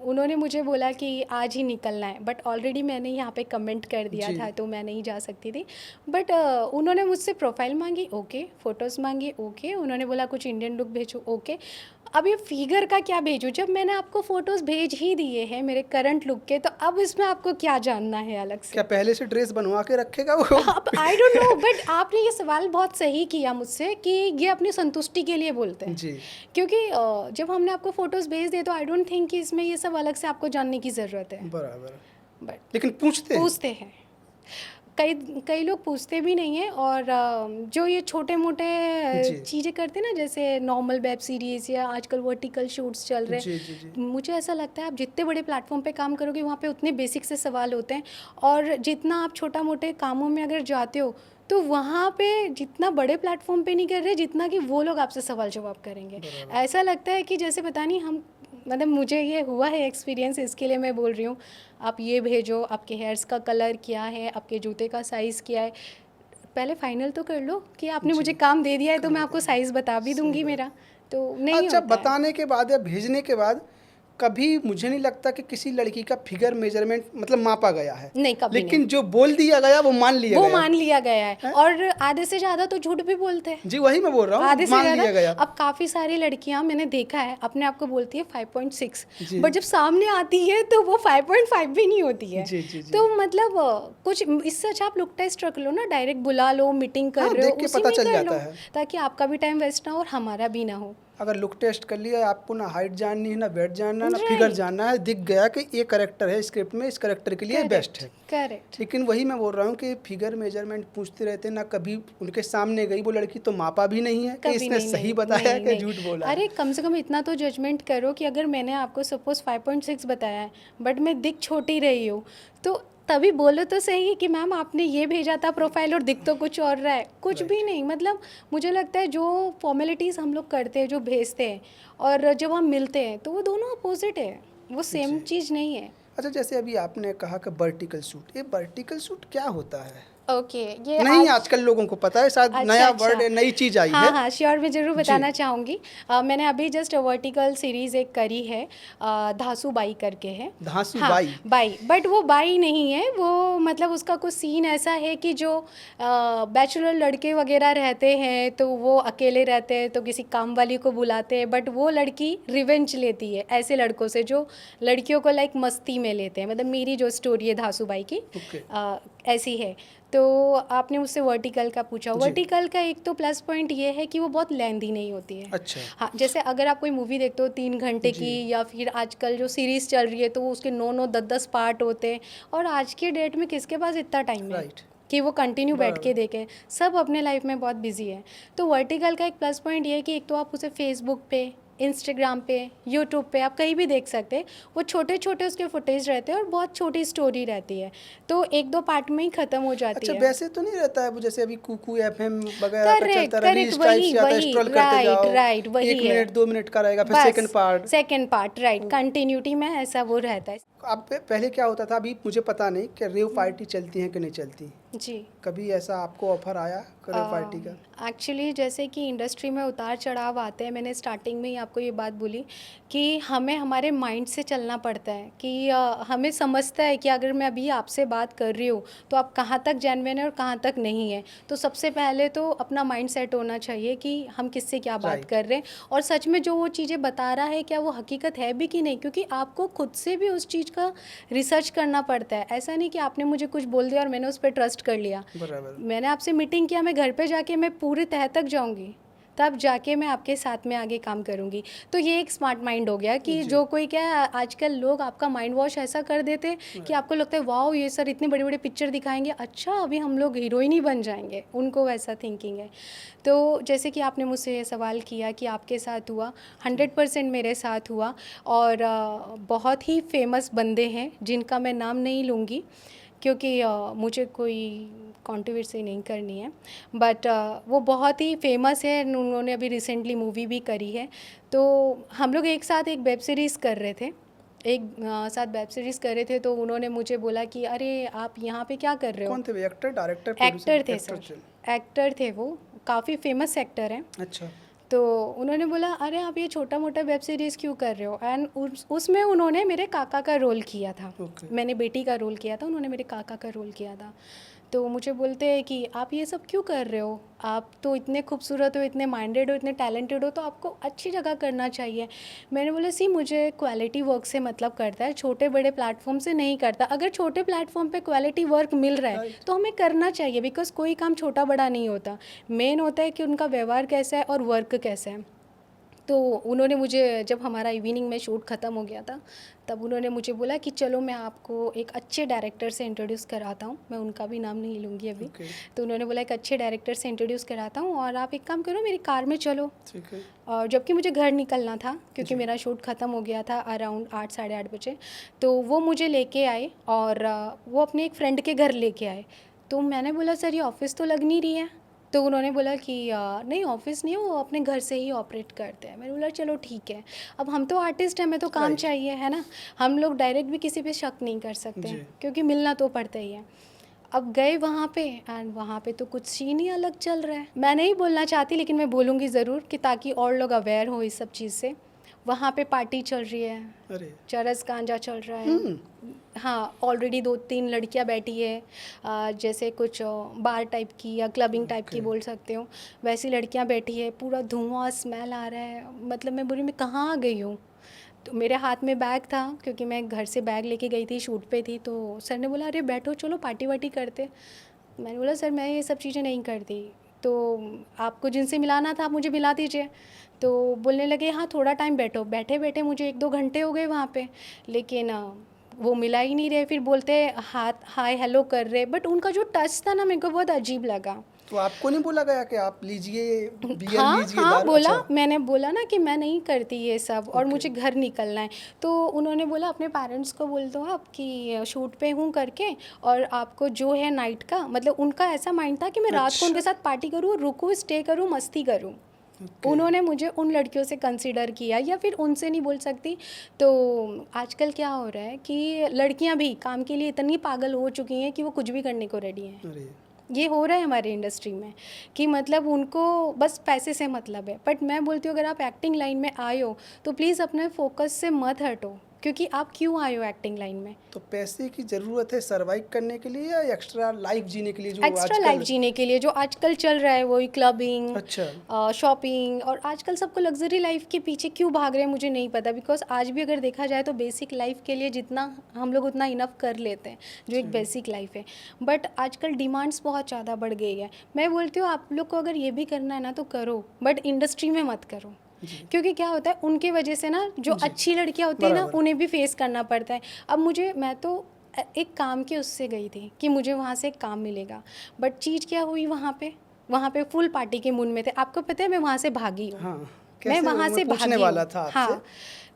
उन्होंने मुझे बोला कि आज ही निकलना है, बट ऑलरेडी मैंने यहाँ पे कमेंट कर दिया जी। था, तो मैं नहीं जा सकती थी। बट उन्होंने मुझसे प्रोफाइल मांगी, ओके, फ़ोटोज़ मांगी, ओके, उन्होंने बोला कुछ इंडियन लुक भेजो, ओके। अब ये फिगर का क्या भेजूँ, जब मैंने आपको फ़ोटोज़ भेज ही दिए हैं मेरे करंट लुक के, तो अब इसमें आपको क्या जानना है अलग क्या से? पहले से ड्रेस बनवा के रखेगा वो? अब आई डोंट नो, बट आपने ये सवाल बहुत सही किया मुझसे कि ये अपनी संतुष्टि के लिए बोलते हैं। जी। क्योंकि जब हमने आपको फ़ोटोज़ भेज दिए तो आई डोंट थिंक कि इसमें ये सब अलग से आपको जानने की ज़रूरत है। बराबर। बट लेकिन पूछते हैं? पूछते हैं, कई कई लोग पूछते भी नहीं हैं। और जो ये छोटे मोटे जी। चीज़ें करते हैं ना, जैसे नॉर्मल वेब सीरीज़ या आजकल वर्टिकल शूट्स चल रहे जी, जी, जी। हैं, मुझे ऐसा लगता है आप जितने बड़े प्लेटफॉर्म पे काम करोगे वहाँ पे उतने बेसिक से सवाल होते हैं। और जितना आप छोटा मोटे कामों में अगर जाते हो, तो वहाँ पे जितना बड़े प्लेटफॉर्म पे नहीं कर रहे जितना कि वो लोग आपसे सवाल जवाब करेंगे। बराबर। ऐसा लगता है कि जैसे पता नहीं हम, मतलब मुझे ये हुआ है एक्सपीरियंस, इसके लिए मैं बोल रही हूँ। आप ये भेजो, आपके हेयर्स का कलर क्या है, आपके जूते का साइज़ क्या है, पहले फाइनल तो कर लो कि आपने जी। मुझे काम दे दिया है तो काम मैं दे आपको दिया। साइज़ बता भी सही दूंगी बात। मेरा। तो नहीं अच्छा, होता है। बताने के बाद या भेजने के बाद कभी मुझे नहीं लगता कि किसी लड़की का फिगर मेजरमेंट मतलब मापा गया है, नहीं, कभी लेकिन नहीं। जो बोल दिया गया वो मान लिया वो गया। मान लिया गया है हैं? और आधे से ज़्यादा तो झूठ भी बोलते हैं। जी वही मैं बोल रहा आधे हूँ, से मान ज़्यादा। लिया गया। अब काफ़ी सारी लड़कियां मैंने देखा है अपने आप को बोलती है 5.6, जी। बट जब सामने आती है तो वो 5.5 भी नहीं होती है। जी जी जी। तो मतलब कुछ इससे अच्छा आप लुक टेस्ट रख लो ना, डायरेक्ट बुला लो, मीटिंग कर हाँ, रहे हो देख के उसी पता में चल कर जाता लो, है। ताकि आपका भी टाइम वेस्ट ना हो और हमारा भी ना हो। अगर लुक टेस्ट कर लिया, आपको ना हाइट जाननी है, ना वेट जानना है, ना फिगर राइट, जानना है, दिख गया कि ये करेक्टर है स्क्रिप्ट में, इस करेक्टर के लिए बेस्ट है। करेक्ट। लेकिन वही मैं बोल रहा हूँ कि फिगर मेजरमेंट पूछते रहते हैं ना, कभी उनके सामने गई वो लड़की तो मापा भी नहीं है कि कभी इसने नहीं, सही नहीं, बताया है नहीं, कि नहीं। झूठ बोला है। अरे कम से कम इतना तो जजमेंट करो कि अगर मैंने आपको सपोज 5.6 बताया है बट मैं दिख छोटी रही हूँ, तो तभी बोलो तो सही कि मैम आपने ये भेजा था प्रोफाइल और दिख तो कुछ और रहा है, कुछ भी नहीं। मतलब मुझे लगता है जो फॉर्मेलिटीज़ हम लोग करते हैं, जो भेजते हैं और जब हम मिलते हैं तो वो दोनों अपोजिट है, वो सेम जी। चीज़ नहीं है। अच्छा, जैसे अभी आपने कहा कि वर्टिकल शूट, ये वर्टिकल शूट क्या होता है? ओके, ये नहीं, आज आजकल लोगों को पता है, शायद अच्छा, नया अच्छा। वर्ड है, नई चीज़ आई हाँ, है। हाँ, श्योर, मैं ज़रूर जी। बताना चाहूँगी। मैंने अभी जस्ट वर्टिकल सीरीज़ एक करी है, धासु बाई करके है। धांसू हाँ, बाई। बाई, बट वो बाई नहीं है, वो मतलब उसका कुछ सीन ऐसा है कि जो बैचलर लड़के वगैरह रहते हैं तो वो अकेले रहते हैं तो किसी काम वाली को बुलाते हैं, बट वो लड़की रिवेंज लेती है ऐसे लड़कों से जो लड़कियों को लाइक मस्ती में लेते हैं। मतलब मेरी जो स्टोरी है धासु बाई की ओके। ऐसी है। तो आपने मुझसे वर्टिकल का पूछा, जी। वर्टिकल का एक तो प्लस पॉइंट ये है कि वो बहुत लेंदी नहीं होती है। अच्छा। हाँ, जैसे अगर आप कोई मूवी देखते हो 3 घंटे जी। की, या फिर आजकल जो सीरीज़ चल रही है तो वो उसके 9-9 10-10 पार्ट होते हैं, और आज के डेट में किसके पास इतना टाइम है राइट। कि वो कंटिन्यू बैठ के बराबर। देखें। सब अपने लाइफ में बहुत बिजी है। तो वर्टिकल का एक प्लस पॉइंट ये है कि एक तो आप उसे फेसबुक पे, इंस्टाग्राम पे, यूट्यूब पे आप कहीं भी देख सकते हैं। वो छोटे छोटे उसके फुटेज रहते हैं और बहुत छोटी स्टोरी रहती है, तो 1-2 पार्ट में ही ख़त्म हो जाती अच्छा, है। वैसे तो नहीं रहता है वो, जैसे अभी कुकू एफएम वगैरह का करेक्ट, चलता रहा, करेक्ट, रील्स टाइप वही से आता है, वही, स्क्रॉल करते राइट, जाओ, राइट, वही 1 है। मिनट 2 मिनट का रहेगा, फिर बस second part. Second part, right, continuity में ऐसा वो रहता है। अब पहले क्या होता था, अभी मुझे पता नहीं कि रेव पार्टी चलती हैं कि नहीं चलती। जी। कभी ऐसा आपको ऑफर आया रेव पार्टी का? एक्चुअली जैसे कि इंडस्ट्री में उतार चढ़ाव आते हैं, मैंने स्टार्टिंग में ही आपको ये बात बोली कि हमें हमारे माइंड से चलना पड़ता है कि हमें समझता है कि अगर मैं अभी आपसे बात कर रही हूँ तो आप कहाँ तक जेन्युइन है और कहाँ तक नहीं है। तो सबसे पहले तो अपना माइंड सेट होना चाहिए कि हम किससे क्या बात राइट। कर रहे हैं, और सच में जो वो चीज़ें बता रहा है क्या वो हकीकत है भी कि नहीं, क्योंकि आपको खुद से भी उस चीज़ का रिसर्च करना पड़ता है। ऐसा नहीं कि आपने मुझे कुछ बोल दिया और मैंने उस पर ट्रस्ट कर लिया। बराबर। मैंने आपसे मीटिंग किया, मैं घर पे जाके मैं पूरी तह तक जाऊंगी, तब जाके मैं आपके साथ में आगे काम करूंगी। तो ये एक स्मार्ट माइंड हो गया कि जी। जो कोई क्या है, आजकल लोग आपका माइंड वॉश ऐसा कर देते हैं कि आपको लगता है वाओ ये सर इतनी बड़ी बड़ी पिक्चर दिखाएंगे, अच्छा अभी हम लोग हीरोइन ही बन जाएंगे, उनको वैसा थिंकिंग है। तो जैसे कि आपने मुझसे ये सवाल किया कि आपके साथ हुआ, 100% मेरे साथ हुआ। और बहुत ही फेमस बंदे हैं जिनका मैं नाम नहीं लूँगी क्योंकि मुझे कोई कंट्रोवर्सी नहीं करनी है, बट वो बहुत ही फेमस है, उन्होंने अभी रिसेंटली मूवी भी करी है। तो हम लोग एक साथ एक वेब सीरीज़ कर रहे थे, एक साथ वेब सीरीज़ कर रहे थे, तो उन्होंने मुझे बोला कि अरे आप यहाँ पे क्या कर रहे हो। कौन थे वे, एक्टर, डायरेक्टर, एक्टर प्रोड्यूसर? थे एक्टर सर, थे। एक्टर थे, वो काफ़ी फेमस एक्टर हैं। अच्छा। तो उन्होंने बोला अरे आप ये छोटा मोटा वेब सीरीज़ क्यों कर रहे हो, एंड उसमें उन्होंने मेरे काका का रोल किया था। ओके। मैंने बेटी का रोल किया था, उन्होंने मेरे काका का रोल किया था। तो मुझे बोलते हैं कि आप ये सब क्यों कर रहे हो, आप तो इतने खूबसूरत हो, इतने माइंडेड हो, इतने टैलेंटेड हो, तो आपको अच्छी जगह करना चाहिए। मैंने बोला सी मुझे क्वालिटी वर्क से मतलब करता है, छोटे बड़े प्लेटफॉर्म से नहीं करता। अगर छोटे प्लेटफॉर्म पे क्वालिटी वर्क मिल रहा है राइट। तो हमें करना चाहिए, बिकॉज कोई काम छोटा बड़ा नहीं होता, मेन होता है कि उनका व्यवहार कैसा है और वर्क कैसा है। तो उन्होंने मुझे, जब हमारा इवनिंग में शूट ख़त्म हो गया था, तब उन्होंने मुझे बोला कि चलो मैं आपको एक अच्छे डायरेक्टर से इंट्रोड्यूस कराता हूँ, मैं उनका भी नाम नहीं लूँगी अभी। ओके। तो उन्होंने बोला एक अच्छे डायरेक्टर से इंट्रोड्यूस कराता हूँ और आप एक काम करो मेरी कार में चलो। ठीक है। और जबकि मुझे घर निकलना था क्योंकि जी। मेरा शूट ख़त्म हो गया था अराउंड 8 साढ़े 8 बजे। तो वो मुझे लेके आए और वो अपने एक फ्रेंड के घर लेके आए। तो मैंने बोला सर ये ऑफ़िस तो लग नहीं रही है। तो उन्होंने बोला कि नहीं ऑफिस नहीं है, वो अपने घर से ही ऑपरेट करते हैं। मैंने बोला चलो ठीक है, अब हम तो आर्टिस्ट हैं, हमें तो काम Right. चाहिए है ना, हम लोग डायरेक्ट भी किसी पे शक नहीं कर सकते जी। हैं क्योंकि मिलना तो पड़ता ही है। अब गए वहाँ पे एंड वहाँ पे तो कुछ सीन ही अलग चल रहा है। मैं नहीं बोलना चाहती लेकिन मैं बोलूँगी ज़रूर कि ताकि और लोग अवेयर हो इस सब चीज़ से। वहाँ पे पार्टी चल रही है, अरे चरस गांजा चल रहा है। हाँ, ऑलरेडी 2-3 लड़कियां बैठी है, जैसे कुछ बार टाइप की या क्लबिंग टाइप की ओके। बोल सकते हो, वैसी लड़कियां बैठी है, पूरा धुआं स्मेल आ रहा है। मतलब मैं बोली मैं कहाँ आ गई हूँ। तो मेरे हाथ में बैग था, क्योंकि मैं घर से बैग लेके गई थी, शूट पे थी। तो सर ने बोला अरे बैठो, चलो पार्टी वार्टी करते। मैंने बोला सर मैं ये सब चीज़ें नहीं करती, तो आपको जिनसे मिलाना था आप मुझे मिला दीजिए। तो बोलने लगे हाँ थोड़ा टाइम बैठो। बैठे बैठे मुझे 1-2 घंटे हो गए वहाँ पे, लेकिन वो मिला ही नहीं रहे। फिर बोलते हाथ हाय हेलो कर रहे, बट उनका जो टच था ना मेरे को बहुत अजीब लगा। तो आपको नहीं बोला गया कि आप लीजिए, बियर हाँ लीजिए, हाँ दारू? बोला, अच्छा। मैंने बोला ना कि मैं नहीं करती ये सब और ओके। मुझे घर निकलना है। तो उन्होंने बोला अपने पेरेंट्स को बोल दो आप कि शूट पे हूँ करके, और आपको जो है नाइट का, मतलब उनका ऐसा माइंड था कि मैं रात को अच्छा। उनके साथ पार्टी करूँ, रुकूँ, स्टे करूँ, मस्ती करूँ। ओके। उन्होंने मुझे उन लड़कियों से कंसीडर किया, या फिर उनसे नहीं बोल सकती। तो आजकल क्या हो रहा है कि लड़कियां भी काम के लिए इतनी पागल हो चुकी हैं कि वो कुछ भी करने को रेडी हैं। अरे ये हो रहा है हमारे इंडस्ट्री में कि मतलब उनको बस पैसे से मतलब है। बट मैं बोलती हूँ अगर आप एक्टिंग लाइन में आए हो तो प्लीज़ अपने फोकस से मत हटो, क्योंकि आप क्यों आए हो एक्टिंग लाइन में। तो पैसे की ज़रूरत है सर्वाइव करने के लिए या एक्स्ट्रा लाइफ जीने के लिए जो एक्स्ट्रा लाइफ आजकल? जीने के लिए जो आजकल चल रहा है, वही क्लबिंग, अच्छा। शॉपिंग, और आजकल सबको लग्जरी लाइफ के पीछे क्यों भाग रहे हैं मुझे नहीं पता। बिकॉज आज भी अगर देखा जाए तो बेसिक लाइफ के लिए जितना हम लोग उतना इनफ कर लेते हैं, जो एक बेसिक लाइफ है। बट आजकल डिमांड्स बहुत ज़्यादा बढ़ गई है। मैं बोलती हूँ आप लोग को अगर ये भी करना है ना तो करो, बट इंडस्ट्री में मत करो। क्योंकि क्या होता है उनके वजह से ना जो जी। अच्छी लड़कियां होती है ना बराबर। उन्हें भी फेस करना पड़ता है। अब मैं तो एक काम के उससे गई थी कि मुझे वहाँ से एक काम मिलेगा, बट चीज़ क्या हुई वहाँ पे फुल पार्टी के मूड में थे। आपको पता है मैं वहाँ से भागी हूँ। हाँ। मैं कैसे, वहाँ मैं से पूछने भागी वाला हूँ। था आपसे। हाँ,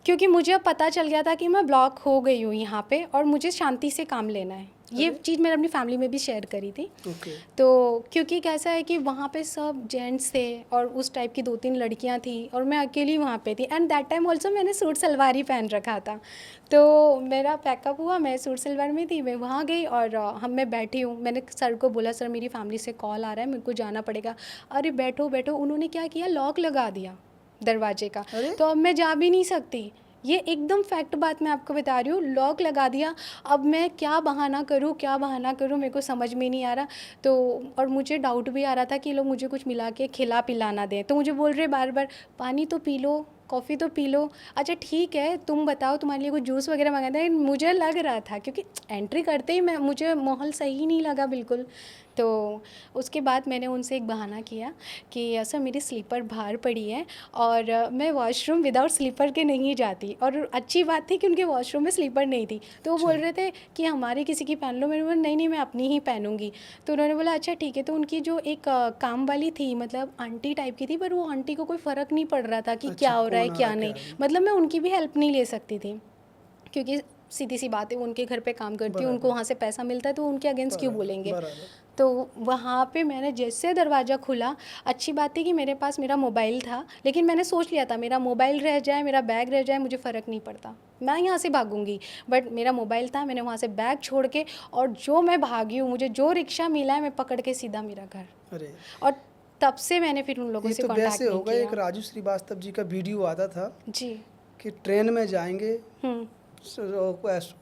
क्योंकि मुझे अब पता चल गया था कि मैं ब्लॉक हो गई हूँ यहाँ पे और मुझे शांति से काम लेना है। ये अरे। चीज़ मैंने अपनी फैमिली में भी शेयर करी थी। ओके। तो क्योंकि कैसा है कि वहाँ पे सब जेंट्स थे और उस टाइप की 2-3 लड़कियाँ थी और मैं अकेली वहाँ पे थी। एंड दैट टाइम ऑल्सो मैंने सूट सलवार ही पहन रखा था। तो मेरा पैकअप हुआ, मैं सूट सलवार में थी, मैं वहाँ गई और मैं बैठी हूँ। मैंने सर को बोला सर मेरी फैमिली से कॉल आ रहा है, मेरे को जाना पड़ेगा। अरे बैठो बैठो, उन्होंने क्या किया, लॉक लगा दिया दरवाजे का। अरे। तो अब मैं जा भी नहीं सकती। ये एकदम फैक्ट बात मैं आपको बता रही हूँ, लॉक लगा दिया। अब मैं क्या बहाना करूँ मेरे को समझ में नहीं आ रहा। तो और मुझे डाउट भी आ रहा था कि ये लोग मुझे कुछ मिला के खिला पिला ना दें। तो मुझे बोल रहे बार बार पानी तो पी लो, कॉफ़ी तो पी लो। अच्छा ठीक है तुम बताओ तुम्हारे लिए कुछ जूस वगैरह मंगा दें। मुझे लग रहा था क्योंकि एंट्री करते ही मुझे माहौल सही नहीं लगा बिल्कुल। तो उसके बाद मैंने उनसे एक बहाना किया कि सर मेरी स्लीपर बाहर पड़ी है और मैं वॉशरूम विदाउट स्लीपर के नहीं जाती। और अच्छी बात थी कि उनके वॉशरूम में स्लीपर नहीं थी। तो वो बोल रहे थे कि हमारे किसी की पहन लो। मैंने बोला नहीं मैं अपनी ही पहनूंगी। तो उन्होंने बोला अच्छा ठीक है। तो उनकी जो एक काम वाली थी, मतलब आंटी टाइप की थी, पर वो आंटी को कोई फ़र्क नहीं पड़ रहा था कि अच्छा, क्या हो रहा है कौन आ क्या रहा नहीं। क्या नहीं। मतलब मैं उनकी भी हेल्प नहीं ले सकती थी, क्योंकि सीधी सी बात है वो उनके घर पे काम करती है, उनको बराबर। वहाँ से पैसा मिलता है, तो उनके अगेंस्ट क्यों बराबर। बोलेंगे। बराबर। तो वहाँ पे मैंने जैसे दरवाज़ा खुला, अच्छी बात थी कि मेरे पास मेरा मोबाइल था, लेकिन मैंने सोच लिया था मेरा मोबाइल रह जाए, मेरा बैग रह जाए, मुझे फ़र्क नहीं पड़ता, मैं यहाँ से भागूंगी। बट मेरा मोबाइल था, मैंने वहाँ से बैग छोड़ के और जो मैं भागी हूँ, मुझे जो रिक्शा मिला है मैं पकड़ के सीधा मेरा घर। अरे और तब से मैंने फिर उन लोगों ये से तो वैसे कांटेक्ट नहीं होगा, एक किया। राजू श्रीवास्तव जी का वीडियो आता था जी। कि ट्रेन में जाएंगे, हम्म।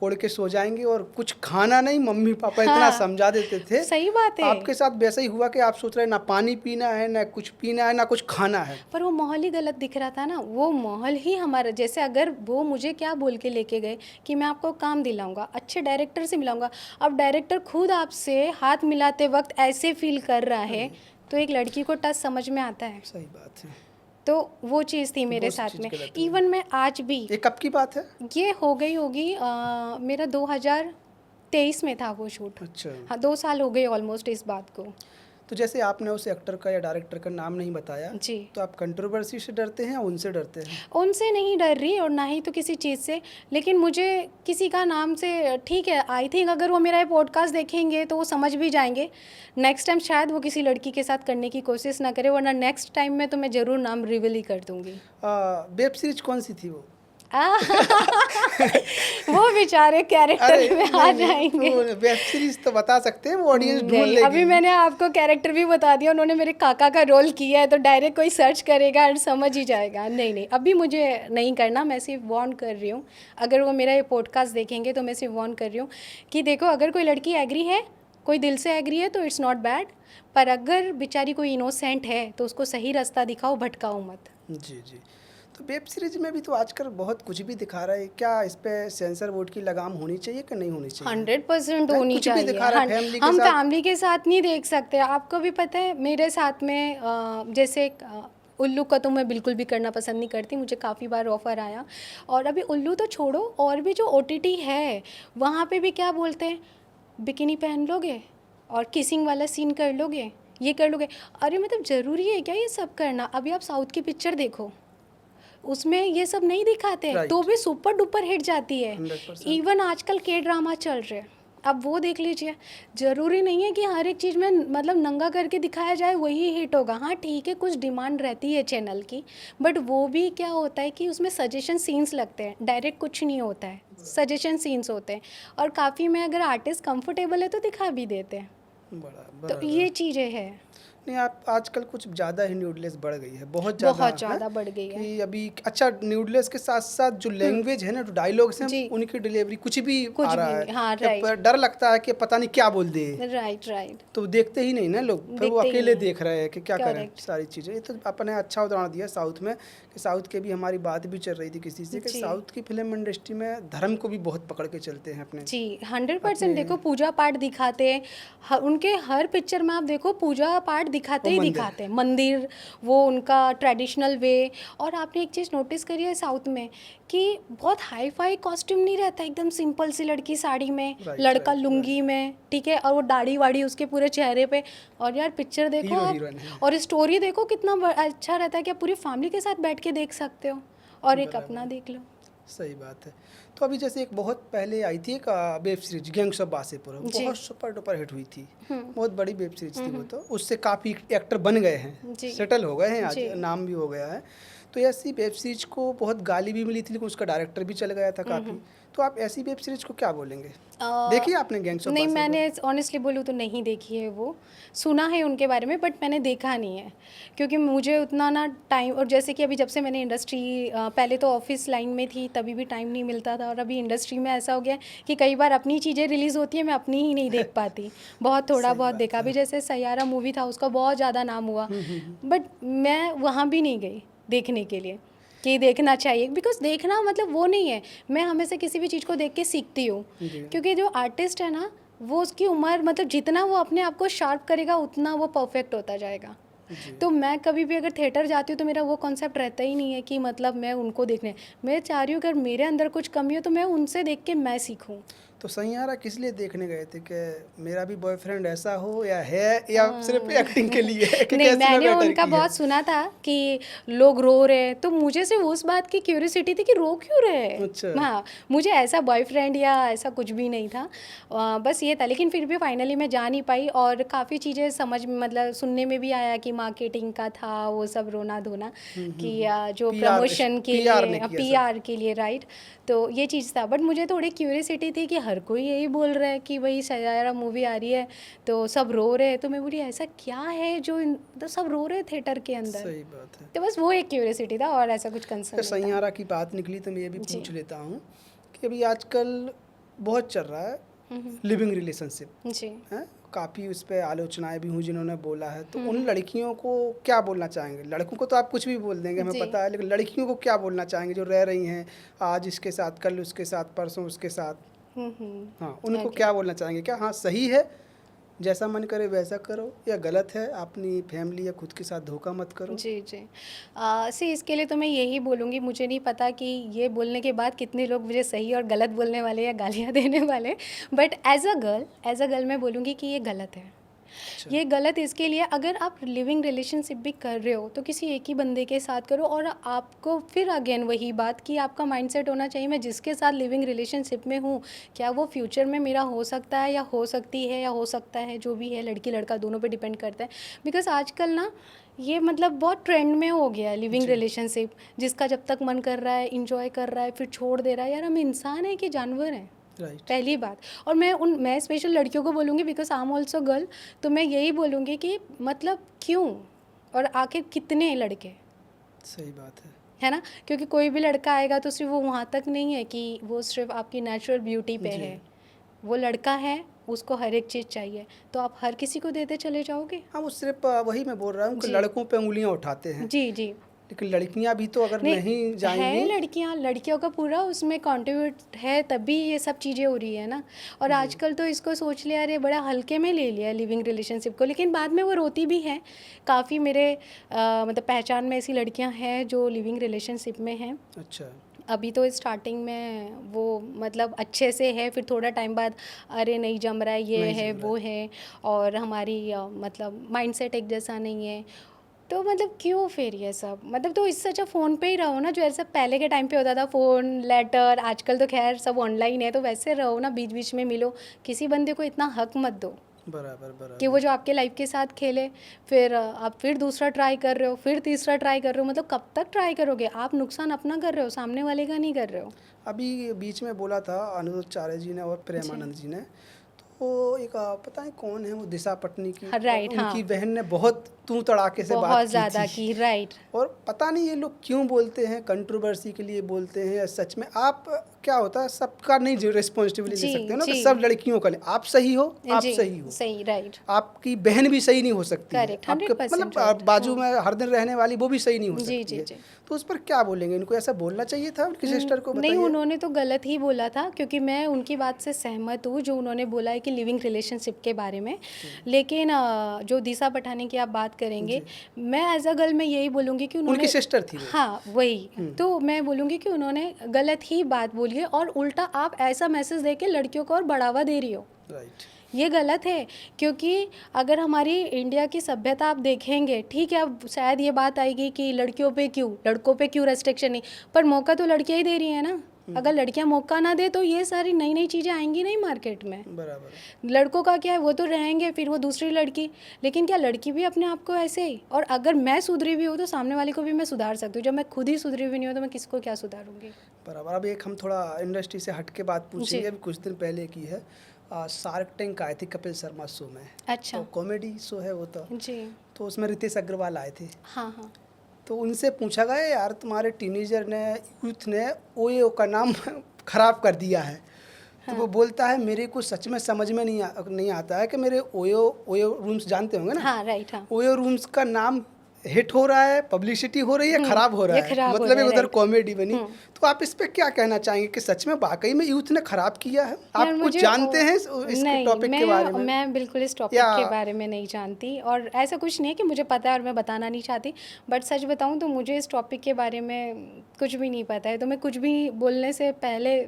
ओढ़ के सो जाएंगे और कुछ खाना नहीं, मम्मी पापा इतना हाँ, समझा देते थे। सही बात है। आपके साथ वैसा ही हुआ कि आप सोच रहे हैं ना पानी पीना है, ना कुछ पीना है, ना कुछ खाना है। पर वो माहौल ही गलत दिख रहा था ना, वो माहौल ही हमारा, जैसे अगर वो मुझे क्या बोल के लेके गए कि मैं आपको काम दिलाऊंगा, अच्छे डायरेक्टर से मिलाऊंगा। अब डायरेक्टर खुद आपसे हाथ मिलाते वक्त ऐसे फील कर रहा है, तो एक लड़की को टच समझ में आता है। सही बात है। तो वो चीज़ थी मेरे वो साथ चीज़ में। गलत हुई। इवन मैं आज भी, ये कब की बात है? ये हो गई होगी मेरा 2023 में था वो शूट। अच्छा। हाँ 2 साल हो गए ऑलमोस्ट इस बात को। तो जैसे आपने उस एक्टर का या डायरेक्टर का नाम नहीं बताया, जी। तो आप कंट्रोवर्सी से डरते हैं या उनसे डरते हैं? उनसे नहीं डर रही और ना ही तो किसी चीज़ से, लेकिन मुझे किसी का नाम से, ठीक है आई थिंक अगर वो मेरा ये पॉडकास्ट देखेंगे तो वो समझ भी जाएंगे। नेक्स्ट टाइम शायद वो किसी लड़की के साथ करने की कोशिश ना करे, वरना नेक्स्ट टाइम में तो मैं ज़रूर नाम रिवील ही कर दूँगी। वेब सीरीज कौन सी थी वो? वो बेचारे कैरेक्टर में आ जाएंगे। वेब सीरीज तो बता सकते हैं, वो ऑडियंस ढूंढ नहीं, लेगी। अभी मैंने आपको कैरेक्टर भी बता दिया, उन्होंने मेरे काका का रोल किया है, तो डायरेक्ट कोई सर्च करेगा और समझ ही जाएगा। नहीं नहीं, अभी मुझे नहीं करना। मैं सिर्फ वार्न कर रही हूँ, अगर वो मेरा ये पॉडकास्ट देखेंगे तो मैं सिर्फ वार्न कर रही हूँ कि देखो, अगर कोई लड़की एग्री है, कोई दिल से एग्री है तो इट्स नॉट बैड, पर अगर बेचारी कोई इनोसेंट है तो उसको सही रास्ता दिखाओ, भटकाओ मत। जी जी। तो वेब सीरीज में भी तो आजकल बहुत कुछ भी दिखा रहा है, क्या इस पे सेंसर बोर्ड की लगाम होनी चाहिए कि नहीं होनी चाहिए? 100% है, होनी कुछ भी चाहिए। दिखा रहा है फैमिली के हम साथ। फैमिली के साथ नहीं देख सकते। आपको भी पता है, मेरे साथ में जैसे उल्लू का तो मैं बिल्कुल भी करना पसंद नहीं करती, मुझे काफ़ी बार ऑफ़र आया। और अभी उल्लू तो छोड़ो, और भी जो OTT है वहाँ पे भी क्या बोलते हैं, बिकिनी पहन लोगे और किसिंग वाला सीन कर लोगे, ये कर लोगे। अरे मतलब ज़रूरी है क्या ये सब करना? अभी आप साउथ की पिक्चर देखो, उसमें ये सब नहीं दिखाते, Right. तो भी सुपर डुपर हिट जाती है। 100%। इवन आजकल के ड्रामा चल रहे हैं, अब वो देख लीजिए। ज़रूरी नहीं है कि हर एक चीज़ में मतलब नंगा करके दिखाया जाए वही हिट होगा। हाँ ठीक है, कुछ डिमांड रहती है चैनल की, बट वो भी क्या होता है कि उसमें सजेशन सीन्स लगते हैं, डायरेक्ट कुछ नहीं होता है, सजेशन सीन्स होते हैं। और काफ़ी में अगर आर्टिस्ट कंफर्टेबल है तो दिखा भी देते हैं। बड़ा तो ये चीज़ें हैं, नहीं, आप आजकल कुछ ज़्यादा ही न्यूडलेस बढ़ गई है, बहुत ज़्यादा बहुत ज़्यादा है, बढ़ गई है। कि अभी अच्छा न्यूडलेस के साथ साथ जो लैंग्वेज है ना, जो डायलॉग्स हैं, जी। उनकी डिलीवरी कुछ भी कुछ आ भी रहा है नहीं, हाँ, कि राइट। डर लगता है कि पता नहीं क्या बोल दे, राइट राइट। तो देखते ही नहीं ना लोग, फिर वो देखते ही अकेले नहीं। देख रहे हैं कि क्या करें करेक्ट। सारी चीज़ें। ये तो अपने अच्छा उदाहरण दिया साउथ में, कि साउथ के भी हमारी बात भी चल रही थी किसी से कि जी। साउथ की फिल्म इंडस्ट्री में धर्म को भी बहुत पकड़ के चलते हैं अपने। जी 100% देखो, पूजा पाठ दिखाते हैं, उनके हर पिक्चर में आप देखो पूजा पाठ दिखाते वो ही मंदिर। दिखाते हैं, मंदिर, वो उनका ट्रेडिशनल वे। और आपने एक चीज़ नोटिस करी है साउथ में कि बहुत हाई फाई कॉस्ट्यूम नहीं रहता, एकदम सिंपल सी लड़की साड़ी में, Right, लड़का right, लुंगी में, ठीक है, और वो दाढ़ी वाड़ी उसके पूरे चेहरे पे। और यार पिक्चर देखो हीरो आप, हीरोइन है। और स्टोरी देखो, कितना अच्छा रहता है कि आप पूरी फैमिली के साथ बैठ के देख सकते हो, और एक अपना देख लो। सही बात है। तो अभी जैसे एक बहुत पहले आई थी एक वेब सीरीज गैंग्स ऑफ वासेपुर, जी। बहुत सुपर डुपर हिट हुई थी, हम्म। बहुत बड़ी वेब सीरीज थी वो, तो उससे काफ़ी एक्टर बन गए हैं, जी। सेटल हो गए हैं आज, जी। नाम भी हो गया है। तो ऐसी वेब सीरीज को बहुत गाली भी मिली थी, लेकिन उसका डायरेक्टर भी चल गया था काफ़ी। तो आप ऐसी वेब सीरीज को क्या बोलेंगे? देखिए आपने गैंग्स ऑफ नहीं, वासेपुर? मैंने ऑनेस्टली बोलूँ तो नहीं देखी है वो, सुना है उनके बारे में, बट मैंने देखा नहीं है, क्योंकि मुझे उतना ना टाइम, और जैसे कि अभी जब से मैंने इंडस्ट्री, पहले तो ऑफिस लाइन में थी तभी भी टाइम नहीं मिलता था, और अभी इंडस्ट्री में ऐसा हो गया कि कई बार अपनी चीज़ें रिलीज़ होती है, मैं अपनी ही नहीं देख पाती, बहुत थोड़ा सही बहुत बात देखा। है। अभी जैसे सैयारा मूवी था, उसका बहुत ज़्यादा नाम हुआ, बट मैं वहाँ भी नहीं गई देखने के लिए कि देखना चाहिए, बिकॉज देखना मतलब वो नहीं है। मैं हमेशा किसी भी चीज़ को देख के सीखती हूँ, जी। क्योंकि जो आर्टिस्ट है ना, वो उसकी उम्र मतलब जितना वो अपने आप को शार्प करेगा उतना वो परफेक्ट होता जाएगा। जी। तो मैं कभी भी अगर थिएटर जाती हूँ तो मेरा वो कॉन्सेप्ट रहता ही नहीं है कि मतलब मैं उनको देखने, मैं चाह रही हूँ अगर मेरे अंदर कुछ कमी हो तो मैं उनसे देख के मैं सीखूँ। तो सैयारा किस लिए देखने गए थे, कि मेरा भी बॉयफ्रेंड ऐसा हो या है, या सिर्फ एक्टिंग के लिए कि नहीं, कैसी में मैंने बेटर उनका की है? बहुत सुना था कि लोग रो रहे हैं, तो मुझे सिर्फ उस बात की क्यूरियोसिटी थी कि रो क्यों रहे हैं। अच्छा। हाँ, मुझे ऐसा बॉयफ्रेंड या ऐसा कुछ भी नहीं था, बस ये था। लेकिन फिर भी फाइनली मैं जा नहीं पाई, और काफ़ी चीज़ें समझ मतलब सुनने में भी आया कि मार्केटिंग का था वो सब, रोना धोना कि जो PR प्रमोशन के PR ने लिए, किया सब। PR के लिए, राइट। तो ये चीज़ था, बट मुझे थोड़ी क्यूरियोसिटी थी कि हर कोई यही बोल रहा है कि भाई सैयारा मूवी आ रही है तो सब रो रहे हैं, तो मैं बोली ऐसा क्या है जो तो सब रो रहे थिएटर के अंदर। सही बात है। तो बस वो एक क्यूरियोसिटी था, और ऐसा कुछ कंसर्न अगर नहीं था। सैयारा की बात निकली तो मैं ये भी जी। पूछ लेता हूँ कि अभी आजकल बहुत चल रहा है लिविंग रिलेशनशिप जी। है, काफ़ी उस पर आलोचनाएं भी हुई जिन्होंने बोला है, तो उन लड़कियों को क्या बोलना चाहेंगे? लड़कों को तो आप कुछ भी बोल देंगे, हमें जी। पता है, लेकिन लड़कियों को क्या बोलना चाहेंगे जो रह रही हैं आज इसके साथ, कल उसके साथ, परसों उसके साथ? हाँ, उनको Okay. क्या बोलना चाहेंगे? क्या हाँ सही है, जैसा मन करे वैसा करो, या गलत है, अपनी फैमिली या खुद के साथ धोखा मत करो? जी जी। सी इसके लिए तो मैं यही बोलूँगी, मुझे नहीं पता कि ये बोलने के बाद कितने लोग मुझे सही और गलत बोलने वाले या गालियाँ देने वाले, बट एज अ गर्ल मैं बोलूँगी कि ये गलत है। अच्छा। ये गलत इसके लिए, अगर आप लिविंग रिलेशनशिप भी कर रहे हो तो किसी एक ही बंदे के साथ करो, और आपको फिर अगेन वही बात कि आपका माइंडसेट होना चाहिए, मैं जिसके साथ लिविंग रिलेशनशिप में हूँ क्या वो फ्यूचर में मेरा हो सकता है या हो सकती है या हो सकता है, जो भी है लड़की लड़का दोनों पे डिपेंड करता है। बिकॉज आजकल ना ये मतलब बहुत ट्रेंड में हो गया है लिविंग जी। रिलेशनशिप, जिसका जब तक मन कर रहा है इंजॉय कर रहा है फिर छोड़ दे रहा है। यार हम इंसान हैं कि जानवर हैं, राइट। पहली बात। और मैं स्पेशल लड़कियों को बोलूँगी because I am also girl, तो मैं यही बोलूँगी कि मतलब क्यों और आखिर कितने लड़के, सही बात है ना, क्योंकि कोई भी लड़का आएगा तो सिर्फ वो वहाँ तक नहीं है कि वो सिर्फ आपकी नेचुरल ब्यूटी पे जी। है, वो लड़का है उसको हर एक चीज़ चाहिए, तो आप हर किसी को देते चले जाओगे। हाँ, वो सिर्फ वही मैं बोल रहा हूँ कि जी लड़कों पे उंगलियां उठाते हैं, जी जी। लेकिन लड़कियां भी तो अगर नहीं नहीं, जाएंगी। है लड़कियां, लड़कियों का पूरा उसमें कंट्रीब्यूट है तभी ये सब चीज़ें हो रही है ना। और जी। आजकल तो इसको सोच लिया, अरे बड़ा हल्के में ले लिया लिविंग रिलेशनशिप को, लेकिन बाद में वो रोती भी है। काफ़ी मेरे मतलब पहचान में ऐसी लड़कियां हैं जो लिविंग रिलेशनशिप में हैं। अच्छा। अभी तो स्टार्टिंग में वो मतलब अच्छे से है, फिर थोड़ा टाइम बाद अरे नहीं जम रहा है, ये नहीं है जम रहा वो है। है, और हमारी मतलब माइंडसेट एक जैसा नहीं है, तो मतलब क्यों फिर ये सब, मतलब तो इससे अच्छा फ़ोन पे ही रहो ना, जो ऐसा पहले के टाइम पे होता था फ़ोन लेटर, आजकल तो खैर सब ऑनलाइन है, तो वैसे रहो ना, बीच बीच में मिलो। किसी बंदे को इतना हक मत दो बराबर कि वो बराबर। जो आपके लाइफ के साथ खेले, फिर आप फिर दूसरा ट्राई कर रहे हो, फिर तीसरा ट्राई कर रहे हो, मतलब कब तक ट्राई करोगे? आप नुकसान अपना कर रहे हो, सामने वाले का नहीं कर रहे हो। अभी बीच में बोला था अनुचार्य जी ने और जी। प्रेमानंद जी ने, तो एक पता नहीं कौन है वो, दिशा पटनी की, हाँ, राइट, उनकी हाँ, बहन ने बहुत तू तड़ाके से बात बहुत की ज़्यादा थी। की, राइट। और पता नहीं ये लोग क्यों बोलते हैं, कंट्रोवर्सी के लिए बोलते हैं या सच में। आप क्या होता है, सबका नहीं जो रिस्पॉन्सिबिलिटी ले जी सकते हो ना, कि जी सब लड़कियों का नहीं। आप सही हो, आप जी, सही हो, सही, राइट, आपकी बहन भी सही नहीं हो सकती है, करेक्ट, आपके 100% मतलब राइट। बाजू में हर दिन रहने वाली वो भी सही नहीं हो जी सकती जी है। जी। तो उस पर क्या बोलेंगे, इनको ऐसा बोलना चाहिए था उनकी सिस्टर को, नहीं, बताइए। उन्होंने तो गलत ही बोला था, क्योंकि मैं उनकी बात से सहमत हूँ जो उन्होंने बोला है कि लिविंग रिलेशनशिप के बारे में। जी। लेकिन जो दिशा पठानी की आप बात करेंगे, जी। मैं एज अ गर्ल मैं यही बोलूँगी कि उनकी उन्होंने, सिस्टर थी वो। हाँ वही, हम्म। तो मैं बोलूँगी कि उन्होंने गलत ही बात बोली है, और उल्टा आप ऐसा मैसेज दे के लड़कियों को और बढ़ावा दे रही हो, राइट। ये गलत है। क्योंकि अगर हमारी इंडिया की सभ्यता आप देखेंगे, ठीक है, अब शायद ये बात आएगी कि लड़कियों पे क्यों, लड़कों पे क्यों रेस्ट्रिक्शन नहीं, पर मौका तो लड़कियां ही दे रही हैं ना। अगर लड़कियां मौका ना दे तो ये सारी नई नई चीज़ें आएंगी नहीं मार्केट में। बराबर। लड़कों का क्या है, वो तो रहेंगे फिर वो दूसरी लड़की, लेकिन क्या लड़की भी अपने आप को ऐसे ही, और अगर मैं सुधरी भी हूँ तो सामने वाले को भी मैं सुधार सकती हूँ, जब मैं खुद ही सुधरी भी नहीं हूँ तो मैं किसको क्या सुधारूंगी। बराबर। अब एक हम थोड़ा इंडस्ट्री से हट के बात पूछेंगे। जी। अभी कुछ दिन पहले की है, शार्क टैंक आए थे कपिल शर्मा शो में। अच्छा। तो कॉमेडी शो है वो जी। तो उसमें रितेश अग्रवाल आए थे। हाँ हाँ। तो उनसे पूछा गया, यार तुम्हारे टीनेजर ने, यूथ ने ओयो का नाम खराब कर दिया है। तो वो बोलता है, मेरे को सच में समझ में नहीं आता है कि मेरे ओयो ओयो रूम्स जानते होंगे ना, हाँ, राइट, हाँ। ओयो रूम्स का नाम हिट हो रहा है, पब्लिसिटी हो रही है, खराब हो रहा ये है, खराब हो मतलब रहा एक है, उधर राइट। कॉमेडी बनी। तो आप इस पे क्या कहना चाहेंगे कि सच में वाकई में यूथ ने खराब किया है? यार आप कुछ मुझे जानते हैं इसके नहीं, टॉपिक के बारे में? मैं बिल्कुल इस टॉपिक या के बारे में नहीं जानती, और ऐसा कुछ नहीं है कि मुझे पता है और मैं बताना नहीं चाहती, बट सच बताऊं तो मुझे इस टॉपिक के बारे में कुछ भी नहीं पता है, तो मैं कुछ भी बोलने से पहले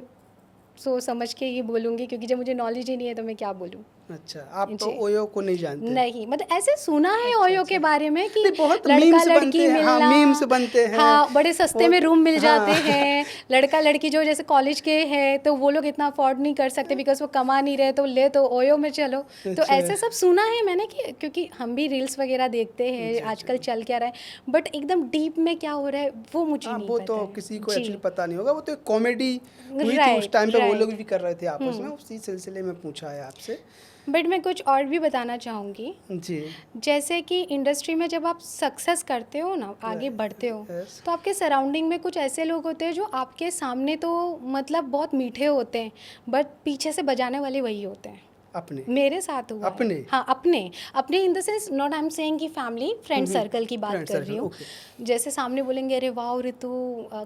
सोच समझ के ये बोलूँगी, क्योंकि जब मुझे नॉलेज ही नहीं है तो मैं क्या बोलूँ। अच्छा, आप तो जी। ओयो को नहीं जानते? नहीं, मतलब ऐसे सुना है अच्छा ओयो अच्छा। के बारे में कि नहीं, बहुत लड़का मीम्स लड़की बनते हैं। हाँ, मिलना, मीम्स बनते हैं। हाँ बड़े सस्ते वो में रूम मिल जाते हाँ हैं, लड़का लड़की जो जैसे कॉलेज के हैं तो वो लोग इतना अफोर्ड नहीं कर सकते बिकॉज वो कमा नहीं रहे, तो ले तो ओयो में चलो। तो अच्छा। ऐसे सब सुना है मैंने कि, क्योंकि हम भी रील्स वगैरह देखते हैं जी आजकल जी। चल क्या रहा है, बट एकदम डीप में क्या हो रहा है वो मुझे हाँ, नहीं वो पता तो है। किसी को जी, एक्चुअली पता नहीं होगा। वो तो एक कॉमेडी हुई थी उस राइट टाइम पे, वो लोग राइट। भी कर रहे थे आपस में, उसी सिलसिले में पूछा है आपसे। बट मैं कुछ और भी बताना चाहूँगी, जी। जैसे कि इंडस्ट्री में जब आप सक्सेस करते हो ना, आगे बढ़ते हो, यस। तो आपके सराउंडिंग में कुछ ऐसे लोग होते हैं जो आपके सामने तो मतलब बहुत मीठे होते हैं, बट पीछे से बजाने वाले वही होते हैं। अपने मेरे साथ हुआ अपने है। हाँ, अपने अपने in the sense, not I am saying कि फैमिली, फ्रेंड सर्कल की बात फ्रेंड कर रही सर्कल, हूँ। ओके। जैसे सामने बोलेंगे, अरे वाह ऋतु,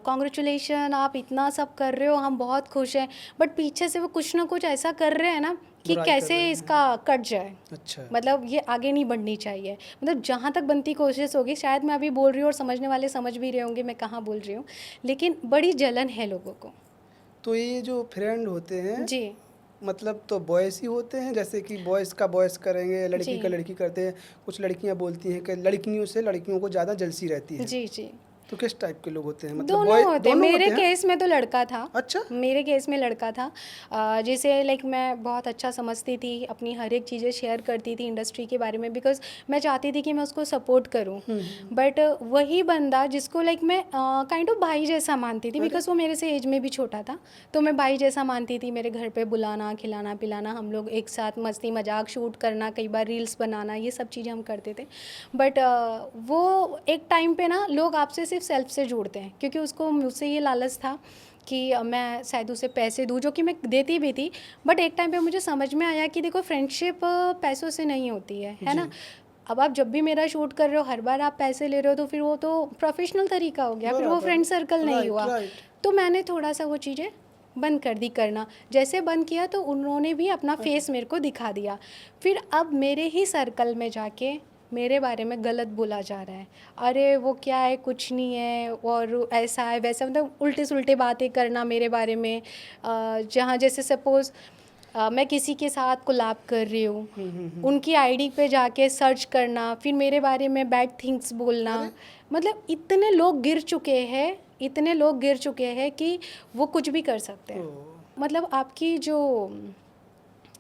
कॉन्ग्रेचुलेशन, आप इतना सब कर रहे हो, हम बहुत खुश हैं, बट पीछे से वो कुछ ना कुछ ऐसा कर रहे हैं ना कि बुराई कर रहे कैसे हैं। इसका कट जाए, अच्छा। मतलब ये आगे नहीं बढ़नी चाहिए। मतलब जहाँ तक बनती कोशिश होगी, शायद मैं अभी बोल रही हूँ और समझने वाले समझ भी रहे होंगे मैं कहाँ बोल रही हूँ, लेकिन बड़ी जलन है लोगों को। तो ये जो फ्रेंड होते हैं, जी मतलब तो बॉयज़ ही होते हैं, जैसे कि बॉयज़ का बॉयज़ करेंगे, लड़की का जी। लड़की करते हैं। कुछ लड़कियां बोलती हैं कि लड़कियों से लड़कियों को ज़्यादा जलसी रहती है। जी, जी। तो किस टाइप के लोग होते हैं, मतलब दोनों बॉय होते हैं। दोनों मेरे होते हैं? केस में तो लड़का था। अच्छा। मेरे केस में लड़का था। जैसे लाइक मैं बहुत अच्छा समझती थी, अपनी हर एक चीज़ें शेयर करती थी इंडस्ट्री के बारे में, बिकॉज़ मैं चाहती थी कि मैं उसको सपोर्ट करूं। बट वही बंदा जिसको लाइक मैं काइंड ऑफ भाई जैसा मानती थी, अरे! बिकॉज़ वो मेरे से एज में भी छोटा था, तो मैं भाई जैसा मानती थी। मेरे घर पे बुलाना, खिलाना पिलाना, हम लोग एक साथ मस्ती मजाक शूट करना, कई बार रील्स बनाना, ये सब चीज़ें हम करते थे। बट वो एक टाइम पे ना लोग आपसे सिर्फ सेल्फ से जुड़ते हैं, क्योंकि उसको मुझसे ये लालच था कि मैं शायद उसे पैसे दूँ, जो कि मैं देती भी थी। बट एक टाइम पे मुझे समझ में आया कि देखो फ्रेंडशिप पैसों से नहीं होती है जी। ना। अब आप जब भी मेरा शूट कर रहे हो, हर बार आप पैसे ले रहे हो, तो फिर वो तो प्रोफेशनल तरीका हो गया, फिर वो बराबर। फ्रेंड सर्कल नहीं राइट, हुआ। राइट। तो मैंने थोड़ा सा वो चीज़ें बंद कर दी करना। जैसे बंद किया तो उन्होंने भी अपना अच्छा। फेस मेरे को दिखा दिया। फिर अब मेरे ही सर्कल में जाके मेरे बारे में गलत बोला जा रहा है। अरे वो क्या है, कुछ नहीं है, और ऐसा है वैसा, मतलब उल्टे सुलटे बातें करना मेरे बारे में। जहाँ जैसे सपोज़ मैं किसी के साथ कोलैब कर रही हूँ, उनकी आईडी पे जाके सर्च करना, फिर मेरे बारे में बैड थिंग्स बोलना। अरे! मतलब इतने लोग गिर चुके हैं, इतने लोग गिर चुके हैं कि वो कुछ भी कर सकते हैं। ओह! मतलब आपकी जो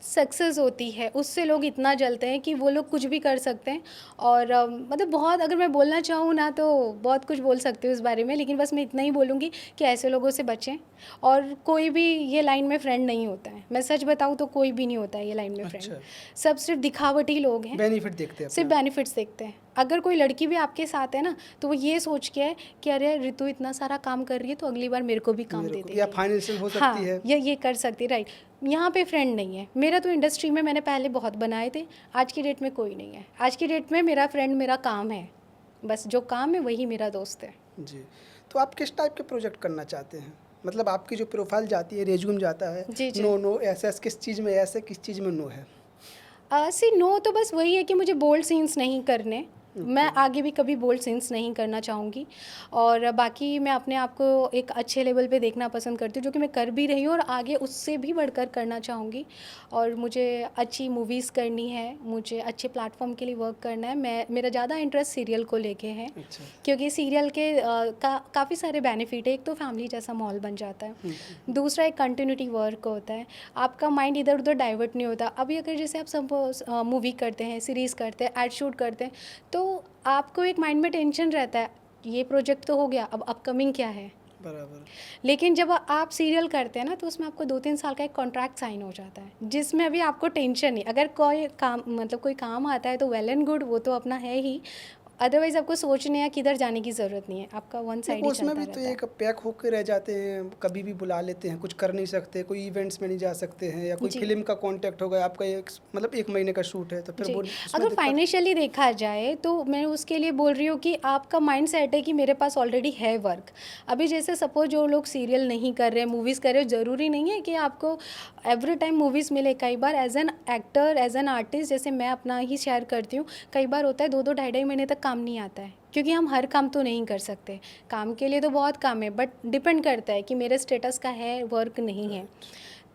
सक्सेस होती है उससे लोग इतना जलते हैं कि वो लोग कुछ भी कर सकते हैं। और मतलब बहुत, अगर मैं बोलना चाहूँ ना तो बहुत कुछ बोल सकती हूँ इस बारे में, लेकिन बस मैं इतना ही बोलूँगी कि ऐसे लोगों से बचें। और कोई भी ये लाइन में फ्रेंड नहीं होता है, मैं सच बताऊँ तो कोई भी नहीं होता है ये लाइन में फ्रेंड। अच्छा। सब सिर्फ दिखावटी लोग हैं, बेनिफिट देखते हैं सिर्फ अपना। बेनिफिट्स देखते हैं। अगर कोई लड़की भी आपके साथ है ना, तो वो ये सोच के है कि अरे ऋतु इतना सारा काम कर रही है, तो अगली बार मेरे को भी काम मेरे दे को या देगी। फाइनेंशियल हो सकती हाँ, है। ये कर सकती है, राइट। यहाँ पे फ्रेंड नहीं है मेरा। तो इंडस्ट्री में मैंने पहले बहुत बनाए थे, आज की डेट में कोई नहीं है। आज की डेट में मेरा फ्रेंड मेरा काम है, बस जो काम है वही मेरा दोस्त है। जी। तो आप किस टाइप के प्रोजेक्ट करना चाहते हैं? मतलब आपकी जो प्रोफाइल जाती है, रिज्यूम जाता है, जी, जी। नो, नो, एस, एस, किस चीज़ में एस है, किस चीज़ में नो है? सी नो तो बस वही है कि मुझे बोल्ड सीन्स नहीं करने। मैं ओके। आगे भी कभी बोल्ड सीन्स नहीं करना चाहूँगी। और बाकी मैं अपने आप को एक अच्छे लेवल पे देखना पसंद करती हूँ, जो कि मैं कर भी रही हूँ और आगे उससे भी बढ़कर करना चाहूँगी। और मुझे अच्छी मूवीज़ करनी है, मुझे अच्छे प्लेटफॉर्म के लिए वर्क करना है। मेरा ज़्यादा इंटरेस्ट सीरियल को लेके है, अच्छा। क्योंकि सीरियल के काफ़ी सारे बेनिफिट है। एक तो फैमिली जैसा माहौल बन जाता है, दूसरा एक कंटिन्यूटी वर्क होता है, आपका माइंड इधर उधर डाइवर्ट नहीं होता। अभी अगर जैसे आप सपोज मूवी करते हैं, सीरीज़ करते हैं, एड शूट करते हैं, तो आपको एक माइंड में टेंशन रहता है, ये प्रोजेक्ट तो हो गया, अब अपकमिंग क्या है। बराबर। लेकिन जब आप सीरियल करते हैं ना, तो उसमें आपको 2-3 साल का एक कॉन्ट्रैक्ट साइन हो जाता है, जिसमें अभी आपको टेंशन नहीं। अगर कोई काम, मतलब कोई काम आता है तो वेल एंड गुड, वो तो अपना है ही। अदरवाइज़ आपको सोचने या किधर जाने की ज़रूरत नहीं है, आपका वन साइड देखो ही उसमें चलता भी तो रहता है। एक पैक होके रह जाते हैं, कभी भी बुला लेते हैं, कुछ कर नहीं सकते, कोई इवेंट्स में नहीं जा सकते हैं, या कोई जी। फिल्म का कॉन्टेक्ट होगा, आपका एक मतलब 1 महीने का शूट है, तो फिर जी, वो उसमें अगर दिक्कत। फाइनेंशियली देखा जाए तो मैं उसके लिए बोल रही हूँ कि आपका माइंड सेट है कि मेरे पास ऑलरेडी है वर्क। अभी जैसे सपोज जो लोग सीरियल नहीं कर रहे, मूवीज़ कर रहे हो, ज़रूरी नहीं है कि आपको एवरी टाइम मूवीज़ मिले। कई बार as an actor, as an artist, जैसे मैं अपना ही शेयर करती हूँ, कई बार होता है 2-2 ढाई-ढाई महीने तक काम नहीं आता है, क्योंकि हम हर काम तो नहीं कर सकते। काम के लिए तो बहुत काम है, बट डिपेंड करता है कि मेरे स्टेटस का है, वर्क नहीं है।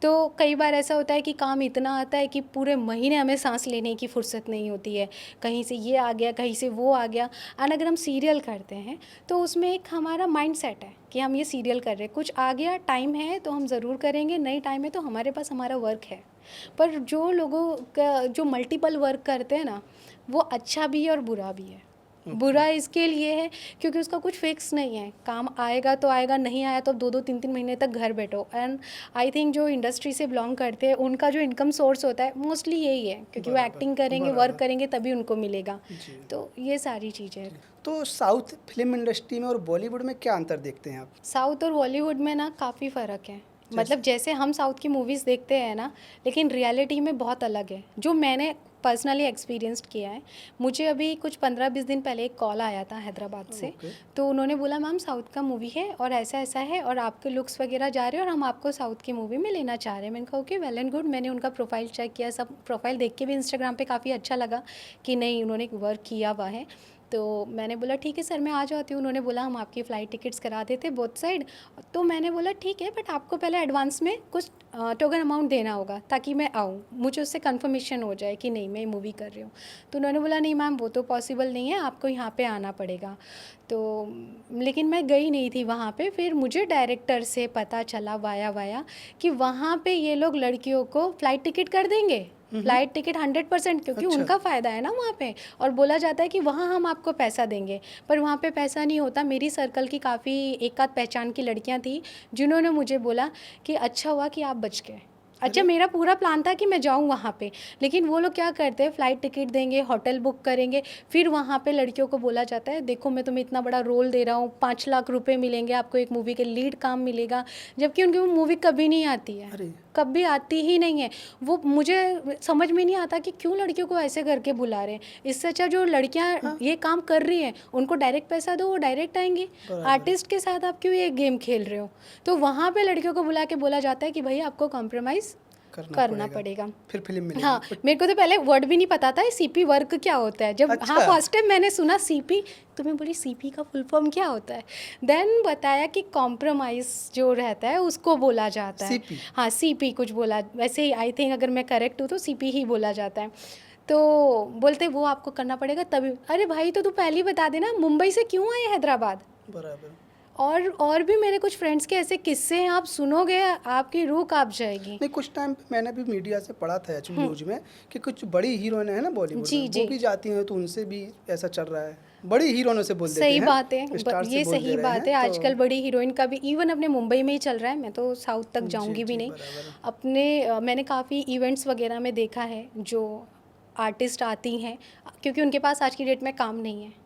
तो कई बार ऐसा होता है कि काम इतना आता है कि पूरे महीने हमें सांस लेने की फुर्सत नहीं होती है, कहीं से ये आ गया, कहीं से वो आ गया। एंड अगर हम सीरियल करते हैं तो उसमें एक हमारा माइंड सेट है कि हम ये सीरियल कर रहे हैं, कुछ आ गया, टाइम है तो हम ज़रूर करेंगे, नहीं टाइम है तो हमारे पास हमारा वर्क है। पर जो लोगों का जो मल्टीपल वर्क करते हैं ना, वो अच्छा भी है और बुरा भी है। बुरा इसके लिए है क्योंकि उसका कुछ फिक्स नहीं है, काम आएगा तो आएगा, नहीं आया तो अब 2-2 3-3 महीने तक घर बैठो। एंड आई थिंक जो इंडस्ट्री से बिलोंग करते हैं उनका जो इनकम सोर्स होता है मोस्टली यही है, क्योंकि वो बराबर, एक्टिंग करेंगे, वर्क बराबर। करेंगे, तभी उनको मिलेगा। जी। तो ये सारी चीज़ें। तो साउथ फिल्म इंडस्ट्री में और बॉलीवुड में क्या अंतर देखते हैं आप? साउथ और बॉलीवुड में ना काफ़ी फ़र्क है। जैसे? मतलब जैसे हम साउथ की मूवीज़ देखते हैं ना, लेकिन रियलिटी में बहुत अलग है, जो मैंने पर्सनली एक्सपीरियंस्ड किया है। मुझे अभी कुछ 15-20 दिन पहले एक कॉल आया था हैदराबाद से। ओके। तो उन्होंने बोला मैम साउथ का मूवी है और ऐसा ऐसा है और आपके लुक्स वगैरह जा रहे हैं और हम आपको साउथ की मूवी में लेना चाह रहे हैं। मैंने कहा ओके, वेल एंड गुड। मैंने उनका प्रोफाइल चेक किया, सब प्रोफाइल देख के भी इंस्टाग्राम पे काफ़ी अच्छा लगा कि नहीं, उन्होंने वर्क किया हुआ है। तो मैंने बोला ठीक है सर मैं आ जाती हूँ। उन्होंने बोला हम आपकी फ़्लाइट टिकट्स करा देते बोथ साइड। तो मैंने बोला ठीक है बट आपको पहले एडवांस में कुछ टोकन अमाउंट देना होगा ताकि मैं आऊँ, मुझे उससे कंफर्मेशन हो जाए कि नहीं मैं मूवी कर रही हूँ। तो उन्होंने बोला नहीं मैम वो तो पॉसिबल नहीं है, आपको यहाँ पे आना पड़ेगा। तो लेकिन मैं गई नहीं थी वहाँ पे। फिर मुझे डायरेक्टर से पता चला वाया वाया कि वहाँ पे ये लोग लड़कियों को फ़्लाइट टिकट कर देंगे, फ़्लाइट टिकट 100%, क्योंकि अच्छा। उनका फ़ायदा है ना वहाँ पे। और बोला जाता है कि वहाँ हम आपको पैसा देंगे, पर वहाँ पे पैसा नहीं होता। मेरी सर्कल की काफ़ी एक आध पहचान की लड़कियाँ थी जिन्होंने मुझे बोला कि अच्छा हुआ कि आप बच गए। अच्छा मेरा पूरा प्लान था कि मैं जाऊँ वहाँ पे, लेकिन वो लोग क्या करते हैं फ़्लाइट टिकट देंगे, होटल बुक करेंगे, फिर वहाँ पे लड़कियों को बोला जाता है देखो मैं तुम्हें इतना बड़ा रोल दे रहा हूँ, 5 लाख रुपए मिलेंगे आपको, एक मूवी के लीड काम मिलेगा, जबकि उनकी वो मूवी कभी नहीं आती है, अरे कभी आती ही नहीं है। वो मुझे समझ में नहीं आता कि क्यों लड़कियों को ऐसे करके बुला रहे हैं। इससे अच्छा जो लड़कियां ये काम कर रही हैं उनको डायरेक्ट पैसा दो, वो डायरेक्ट आएंगी। बराबर। आर्टिस्ट के साथ आप क्यों ये गेम खेल रहे हो? तो वहाँ पे लड़कियों को बुला के बोला जाता है कि भाई आपको कॉम्प्रोमाइज़ करना पड़ेगा। फिर फिल्म मिलेगी। हाँ मेरे को तो पहले वर्ड भी नहीं पता था सीपी वर्क क्या होता है। जब अच्छा। हाँ फर्स्ट टाइम मैंने सुना सीपी तो मैं बोली सीपी का फुल फॉर्म क्या होता है। देन बताया कि कॉम्प्रोमाइज़ जो रहता है उसको बोला जाता है। सीपी। हाँ सीपी कुछ बोला, वैसे ही आई थिंक अगर मैं करेक्ट हूँ तो सीपी ही बोला जाता है। तो बोलते वो आपको करना पड़ेगा तभी। अरे भाई तो तू पहले ही बता देना, मुंबई से क्यों आए हैदराबाद? बराबर। और भी मेरे कुछ फ्रेंड्स के ऐसे किस्से हैं, आप सुनोगे आपकी रूह कांप जाएगी। नहीं, कुछ टाइम पे मैंने भी मीडिया से पढ़ा था एक्चुअली न्यूज में कि कुछ बड़ी हीरोइन है ना बॉलीवुड जी में, वो जी भी जाती हैं तो उनसे भी ऐसा चल रहा है। बड़ी हीरोइनों से बोल देते सही हैं, बात है, स्टार से ये बोल दे सही रहे बात हैं, है। तो आजकल बड़ी हीरोइन का भी इवन अपने मुंबई में ही चल रहा है। मैं तो साउथ तक जी जाऊंगी भी जी नहीं। बराबर। अपने मैंने काफ़ी इवेंट्स वगैरह में देखा है जो आर्टिस्ट आती हैं, क्योंकि उनके पास आज की डेट में काम नहीं है।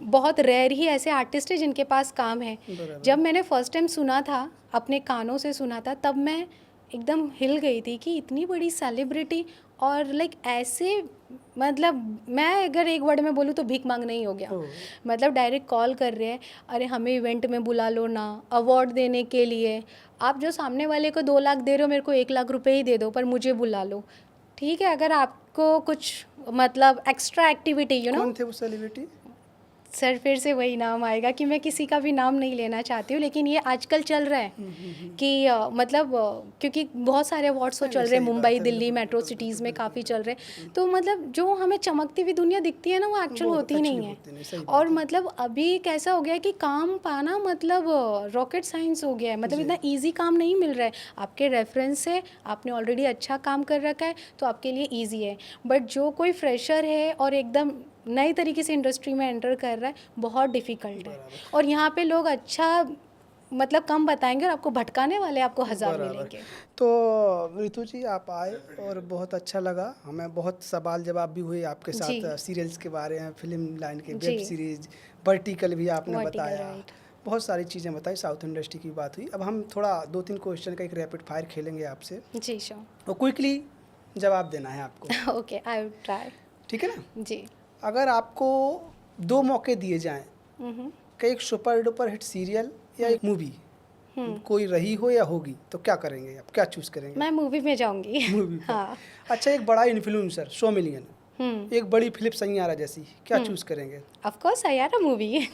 बहुत रेयर ही ऐसे आर्टिस्ट हैं जिनके पास काम है। बराबर। जब मैंने फर्स्ट टाइम सुना था, अपने कानों से सुना था, तब मैं एकदम हिल गई थी कि इतनी बड़ी सेलिब्रिटी और लाइक ऐसे, मतलब मैं अगर एक वर्ड में बोलूँ तो भीख मांगना ही हो गया। ओह। मतलब डायरेक्ट कॉल कर रहे हैं, अरे हमें इवेंट में बुला लो ना, अवार्ड देने के लिए। आप जो सामने वाले को 2 लाख दे रहे हो, मेरे को 1 लाख रुपए ही दे दो पर मुझे बुला लो। ठीक है, अगर आपको कुछ मतलब एक्स्ट्रा एक्टिविटी कौन थे वो सेलिब्रिटी? सर फिर से वही नाम आएगा कि मैं किसी का भी नाम नहीं लेना चाहती हूँ, लेकिन ये आजकल चल रहा है कि मतलब क्योंकि बहुत सारे अवार्ड्स तो नहीं, चल नहीं, रहे हैं, सही मुंबई बात है, दिल्ली बिल्कुल मेट्रो बिल्कुल सिटीज़ बिल्कुल में बिल्कुल काफ़ी चल रहे बिल्कुल। हैं। तो मतलब जो हमें चमकती हुई दुनिया दिखती है ना वो एक्चुअल वो होती नहीं actually है। होती नहीं, सही और बात है। मतलब अभी कैसा हो गया है कि काम पाना मतलब रॉकेट साइंस हो गया है। मतलब जी। इतना ईजी काम नहीं मिल रहा है। आपके रेफरेंस से आपने ऑलरेडी अच्छा काम कर रखा है तो आपके लिए ईजी है। बट जो कोई फ्रेशर है और एकदम नई तरीके से इंडस्ट्री में एंटर कर रहा है, बहुत डिफ़िकल्ट है। बराबर। और यहाँ पे लोग अच्छा मतलब कम बताएंगे और आपको भटकाने वाले आपको 1000 बराबर। मिलेंगे। तो रितु जी आप आए और बहुत अच्छा लगा हमें, बहुत सवाल जवाब भी हुए आपके जी साथ सीरियल्स के बारे में, फिल्म लाइन के, जी वेब सीरीज, वर्टिकल भी आपने वर्टिकल बताया, राइट। बहुत सारी चीज़ें बताई, साउथ इंडस्ट्री की बात हुई। अब हम थोड़ा 2-3 क्वेश्चन का एक रैपिड फायर खेलेंगे आपसे जी श्योर। और क्विकली जवाब देना है आपको, ओके आई विल ट्राई। ठीक है ना? जी। अगर आपको 2 मौके दिए जाएं हम्म कि एक सुपर डुपर हिट सीरियल या एक मूवी कोई रही हो या होगी, तो क्या करेंगे आप, क्या चूज़ करेंगे? मैं मूवी में जाऊंगी। मूवी पर। हाँ। अच्छा, एक बड़ा इन्फ्लुएंसर 100 मिलियन, एक बड़ी फिलिप सैयारा जैसी, क्या चूज़ करेंगे? ऑफ कोर्स यार मूवी।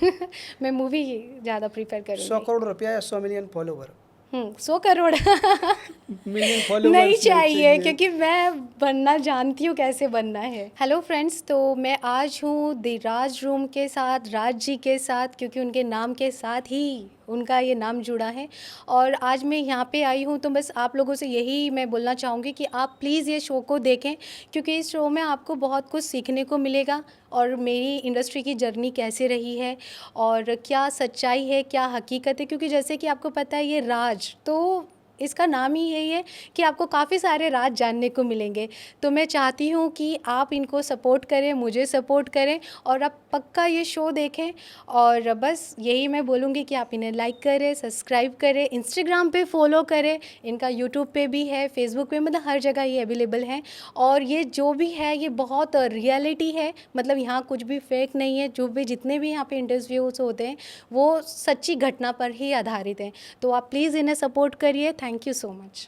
मैं मूवी ज़्यादा प्रीफर 100 करूँगी। करोड़ रुपया या 100 मिलियन फॉलोवर? 100 करोड़। मिलियन नहीं फॉलोवर्स नहीं चाहिए, चाहिए। क्योंकि मैं बनना जानती हूँ कैसे बनना है। हेलो फ्रेंड्स, तो मैं आज हूँ द राज रूम के साथ, राज जी के साथ, क्योंकि उनके नाम के साथ ही उनका ये नाम जुड़ा है। और आज मैं यहाँ पे आई हूँ तो बस आप लोगों से यही मैं बोलना चाहूँगी कि आप प्लीज़ ये शो को देखें, क्योंकि इस शो में आपको बहुत कुछ सीखने को मिलेगा और मेरी इंडस्ट्री की जर्नी कैसे रही है और क्या सच्चाई है, क्या हकीकत है। क्योंकि जैसे कि आपको पता है ये राज, तो इसका नाम ही यही है कि आपको काफ़ी सारे राज जानने को मिलेंगे। तो मैं चाहती हूँ कि आप इनको सपोर्ट करें, मुझे सपोर्ट करें और आप पक्का ये शो देखें। और बस यही मैं बोलूँगी कि आप इन्हें लाइक करें, सब्सक्राइब करें, इंस्टाग्राम पे फॉलो करें, इनका यूट्यूब पे भी है, फेसबुक पे, मतलब हर जगह ये अवेलेबल है। और ये जो भी है ये बहुत रियलिटी है, मतलब यहाँ कुछ भी फेक नहीं है। जो भी जितने भी यहाँ पे इंटरव्यूज़ होते हैं वो सच्ची घटना पर ही आधारित हैं। तो आप प्लीज़ इन्हें सपोर्ट करिए। Thank you so much.